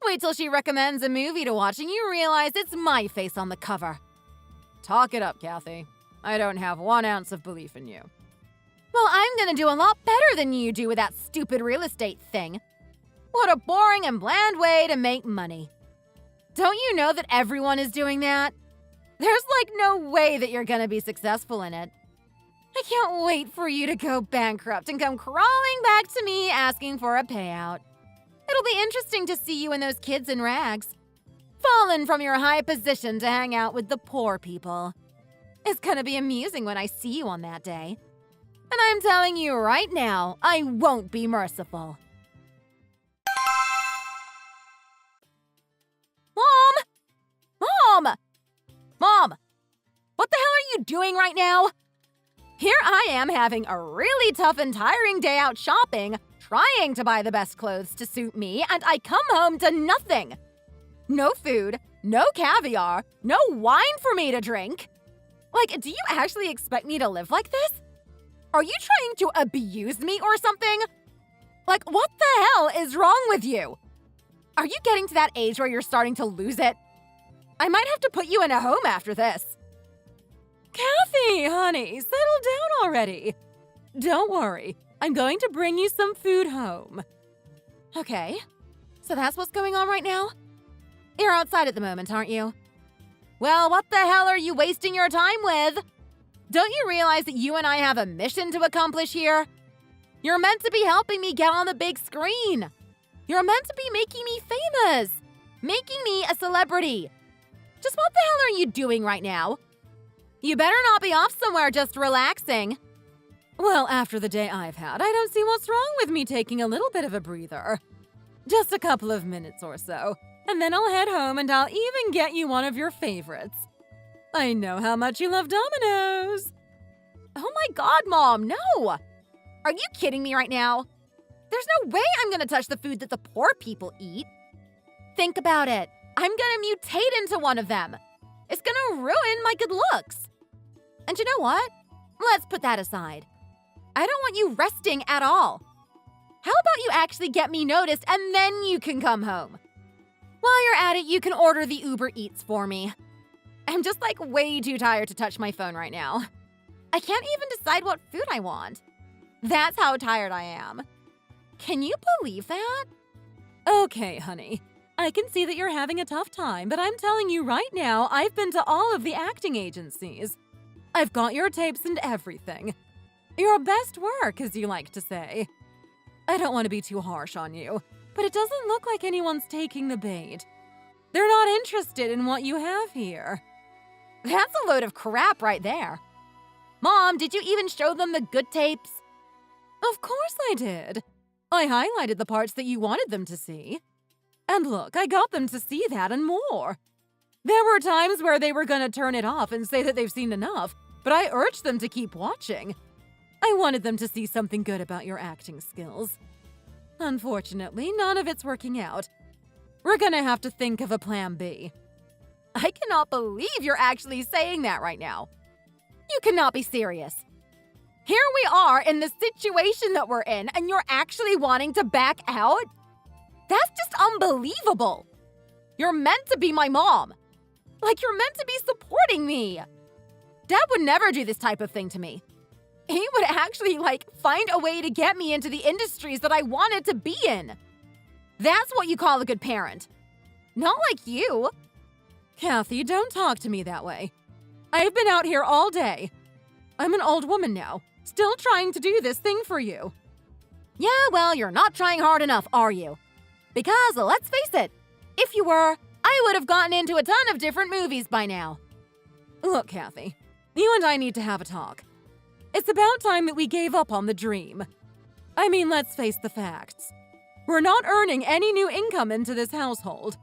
Wait till she recommends a movie to watch and you realize it's my face on the cover.
Talk it up, Kathy. I don't have 1 ounce of belief in you.
Well, I'm gonna do a lot better than you do with that stupid real estate thing. What a boring and bland way to make money. Don't you know that everyone is doing that? There's like no way that you're gonna be successful in it. I can't wait for you to go bankrupt and come crawling back to me asking for a payout. It'll be interesting to see you and those kids in rags, fallen from your high position to hang out with the poor people. It's gonna be amusing when I see you on that day. And I'm telling you right now, I won't be merciful. Mom! Mom! What the hell are you doing right now? Here I am having a really tough and tiring day out shopping, trying to buy the best clothes to suit me, and I come home to nothing. No food, no caviar, no wine for me to drink. Like, do you actually expect me to live like this? Are you trying to abuse me or something? Like, what the hell is wrong with you? Are you getting to that age where you're starting to lose it? I might have to put you in a home after this.
Kathy, honey, settle down already. Don't worry, I'm going to bring you some food home.
Okay, so that's what's going on right now? You're outside at the moment, aren't you? Well, what the hell are you wasting your time with? Don't you realize that you and I have a mission to accomplish here? You're meant to be helping me get on the big screen. You're meant to be making me famous, making me a celebrity. Just what the hell are you doing right now? You better not be off somewhere just relaxing.
Well, after the day I've had, I don't see what's wrong with me taking a little bit of a breather. Just a couple of minutes or so, and then I'll head home and I'll even get you one of your favorites. I know how much you love Domino's.
Oh my God, Mom, no! Are you kidding me right now? There's no way I'm gonna touch the food that the poor people eat. Think about it. I'm gonna mutate into one of them. It's gonna ruin my good looks. And you know what? Let's put that aside. I don't want you resting at all. How about you actually get me noticed and then you can come home? While you're at it, you can order the Uber Eats for me. I'm just like way too tired to touch my phone right now. I can't even decide what food I want. That's how tired I am. Can you believe that?
Okay, honey. I can see that you're having a tough time, but I'm telling you right now, I've been to all of the acting agencies. I've got your tapes and everything. Your best work, as you like to say. I don't want to be too harsh on you, but it doesn't look like anyone's taking the bait. They're not interested in what you have here.
That's a load of crap right there. Mom, did you even show them the good tapes?
Of course I did. I highlighted the parts that you wanted them to see. And look, I got them to see that and more. There were times where they were gonna turn it off and say that they've seen enough, but I urged them to keep watching. I wanted them to see something good about your acting skills. Unfortunately, none of it's working out. We're gonna have to think of a plan B.
I cannot believe you're actually saying that right now. You cannot be serious. Here we are in the situation that we're in, and you're actually wanting to back out? That's just unbelievable. You're meant to be my mom. Like, you're meant to be supporting me. Dad would never do this type of thing to me. He would actually, find a way to get me into the industries that I wanted to be in. That's what you call a good parent. Not like you.
Kathy, don't talk to me that way. I've been out here all day. I'm an old woman now, still trying to do this thing for you.
Yeah, well, you're not trying hard enough, are you? Because, let's face it, if you were, I would have gotten into a ton of different movies by now.
Look, Kathy, you and I need to have a talk. It's about time that we gave up on the dream. I mean, let's face the facts. We're not earning any new income into this household.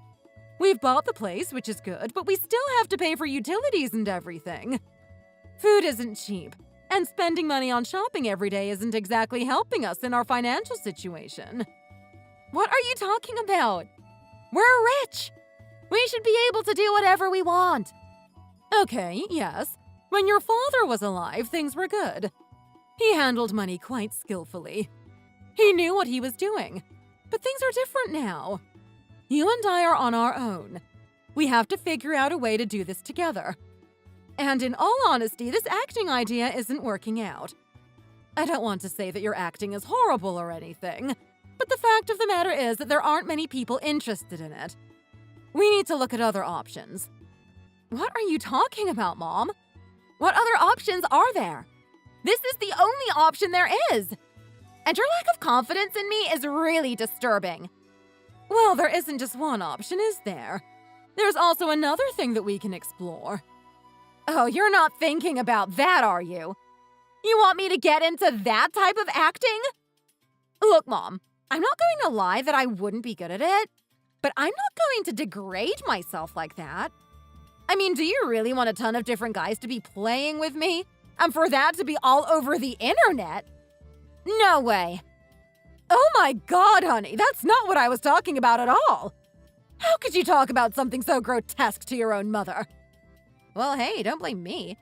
We've bought the place, which is good, but we still have to pay for utilities and everything. Food isn't cheap, and spending money on shopping every day isn't exactly helping us in our financial situation.
What are you talking about? We're rich. We should be able to do whatever we want.
Okay, yes. When your father was alive, things were good. He handled money quite skillfully. He knew what he was doing. But things are different now. You and I are on our own. We have to figure out a way to do this together. And in all honesty, this acting idea isn't working out. I don't want to say that your acting is horrible or anything, but the fact of the matter is that there aren't many people interested in it. We need to look at other options.
What are you talking about, Mom? What other options are there? This is the only option there is. And your lack of confidence in me is really disturbing.
Well, there isn't just one option, is there? There's also another thing that we can explore.
Oh, you're not thinking about that, are you? You want me to get into that type of acting? Look, Mom, I'm not going to lie that I wouldn't be good at it, but I'm not going to degrade myself like that. I mean, do you really want a ton of different guys to be playing with me? And for that to be all over the internet? No way.
Oh my God, honey, that's not what I was talking about at all. How could you talk about something so grotesque to your own mother?
Well, hey, don't blame me.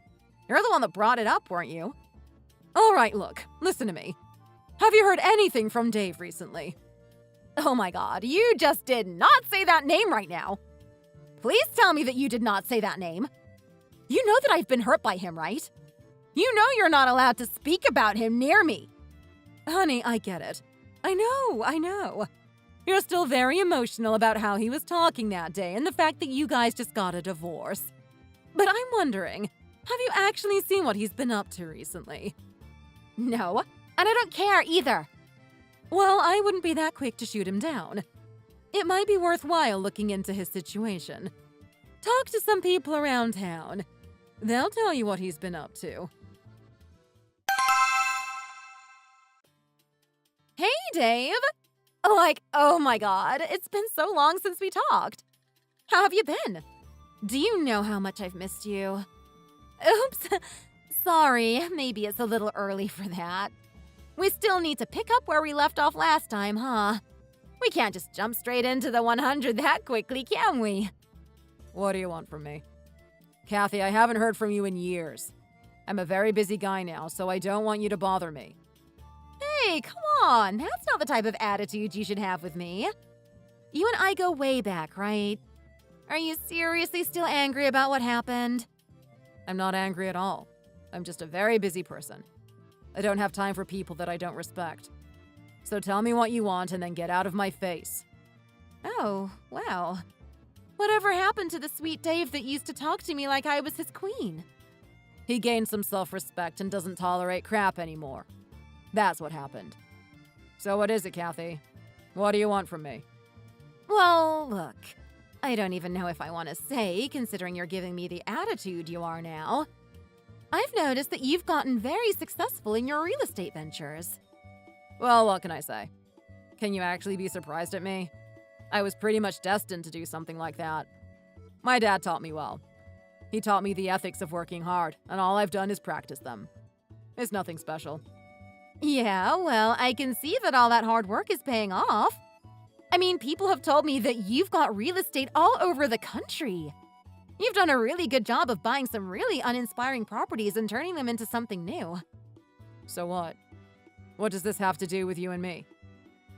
You're the one that brought it up, weren't you?
All right, look, listen to me. Have you heard anything from Dave recently?
Oh my God, you just did not say that name right now. Please tell me that you did not say that name. You know that I've been hurt by him, right? You know you're not allowed to speak about him near me.
Honey, I get it. I know. You're still very emotional about how he was talking that day and the fact that you guys just got a divorce. But I'm wondering, have you actually seen what he's been up to recently?
No, and I don't care either.
Well, I wouldn't be that quick to shoot him down. It might be worthwhile looking into his situation. Talk to some people around town. They'll tell you what he's been up to.
Hey, Dave! Oh my God, it's been so long since we talked. How have you been? Do you know how much I've missed you? Oops, sorry, maybe it's a little early for that. We still need to pick up where we left off last time, huh? We can't just jump straight into the 100 that quickly, can we?
What do you want from me? Kathy, I haven't heard from you in years. I'm a very busy guy now, so I don't want you to bother me.
Hey, come on. That's not the type of attitude you should have with me. You and I go way back, right? Are you seriously still angry about what happened?
I'm not angry at all. I'm just a very busy person. I don't have time for people that I don't respect. So tell me what you want and then get out of my face.
Oh, wow. Whatever happened to the sweet Dave that used to talk to me like I was his queen?
He gained some self-respect and doesn't tolerate crap anymore. That's what happened. So what is it, Kathy? What do you want from me?
Well, look, I don't even know if I want to say, considering you're giving me the attitude you are now. I've noticed that you've gotten very successful in your real estate ventures.
Well, what can I say? Can you actually be surprised at me? I was pretty much destined to do something like that. My dad taught me well. He taught me the ethics of working hard, and all I've done is practice them. It's nothing special.
Yeah, well, I can see that all that hard work is paying off. I mean, people have told me that you've got real estate all over the country. You've done a really good job of buying some really uninspiring properties and turning them into something new.
So what? What does this have to do with you and me?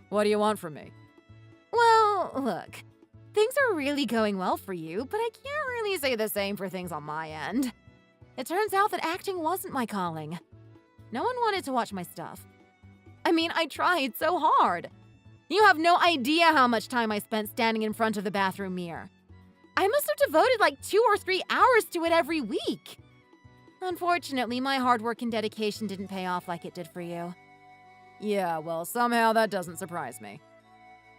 What do you want from me?
Well, Look, things are really going well for you, but I can't really say the same for things on my end. It turns out that acting wasn't my calling. No one wanted to watch my stuff. I mean, I tried so hard. You have no idea how much time I spent standing in front of the bathroom mirror. I must have devoted like 2 or 3 hours to it every week. Unfortunately, my hard work and dedication didn't pay off like it did for you.
Yeah, well, somehow that doesn't surprise me.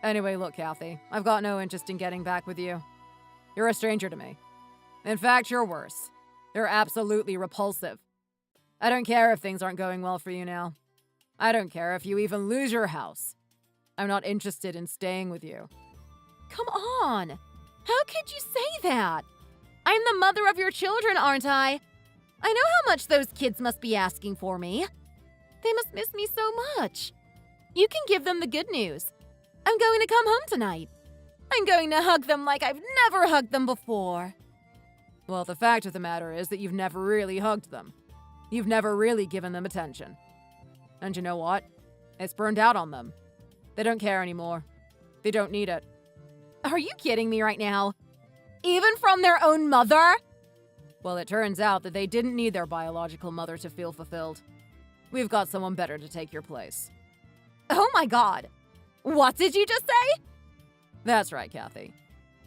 Anyway, look, Kathy, I've got no interest in getting back with you. You're a stranger to me. In fact, you're worse. You're absolutely repulsive. I don't care if things aren't going well for you now. I don't care if you even lose your house. I'm not interested in staying with you.
Come on! How could you say that? I'm the mother of your children, aren't I? I know how much those kids must be asking for me. They must miss me so much. You can give them the good news. I'm going to come home tonight. I'm going to hug them like I've never hugged them before.
Well, the fact of the matter is that you've never really hugged them. You've never really given them attention. And you know what? It's burned out on them. They don't care anymore. They don't need it.
Are you kidding me right now? Even from their own mother?
Well, it turns out that they didn't need their biological mother to feel fulfilled. We've got someone better to take your place.
Oh my god. What did you just say?
That's right, Kathy.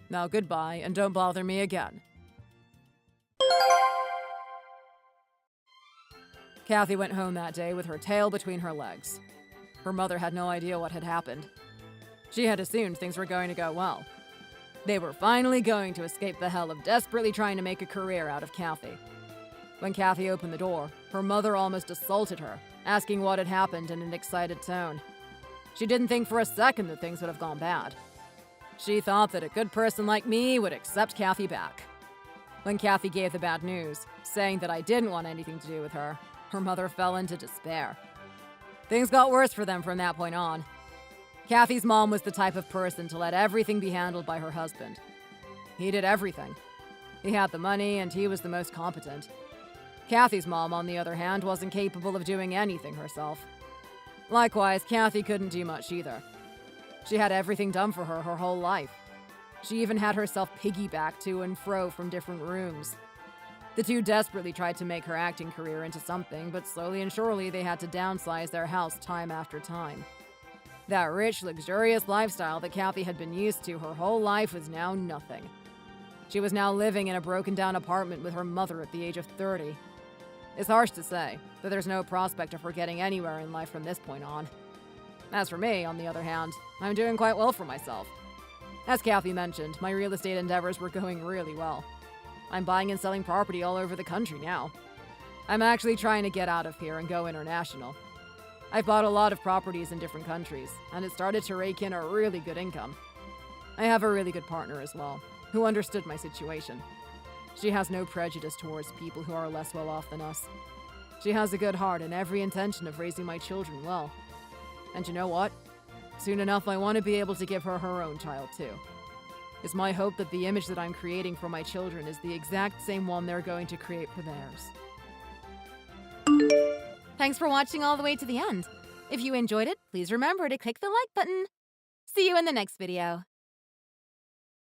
Now goodbye, and don't bother me again. Kathy went home that day with her tail between her legs. Her mother had no idea what had happened. She had assumed things were going to go well. They were finally going to escape the hell of desperately trying to make a career out of Kathy. When Kathy opened the door, her mother almost assaulted her, asking what had happened in an excited tone. She didn't think for a second that things would have gone bad. She thought that a good person like me would accept Kathy back. When Kathy gave the bad news, saying that I didn't want anything to do with her, her mother fell into despair. Things got worse for them from that point on. Kathy's mom was the type of person to let everything be handled by her husband. He did everything. He had the money and he was the most competent. Kathy's mom, on the other hand, wasn't capable of doing anything herself. Likewise, Kathy couldn't do much either. She had everything done for her whole life. She even had herself piggybacked to and fro from different rooms. The two desperately tried to make her acting career into something, but slowly and surely they had to downsize their house time after time. That rich, luxurious lifestyle that Kathy had been used to her whole life was now nothing. She was now living in a broken-down apartment with her mother at the age of 30. It's harsh to say, but there's no prospect of her getting anywhere in life from this point on. As for me, on the other hand, I'm doing quite well for myself. As Kathy mentioned, my real estate endeavors were going really well. I'm buying and selling property all over the country now. I'm actually trying to get out of here and go international. I've bought a lot of properties in different countries, and it started to rake in a really good income. I have a really good partner as well, who understood my situation. She has no prejudice towards people who are less well off than us. She has a good heart and every intention of raising my children well. And you know what? Soon enough, I want to be able to give her her own child too. It's my hope that the image that I'm creating for my children is the exact same one they're going to create for theirs.
Thanks for watching all the way to the end. If you enjoyed it, please remember to click the like button. See you in the next video.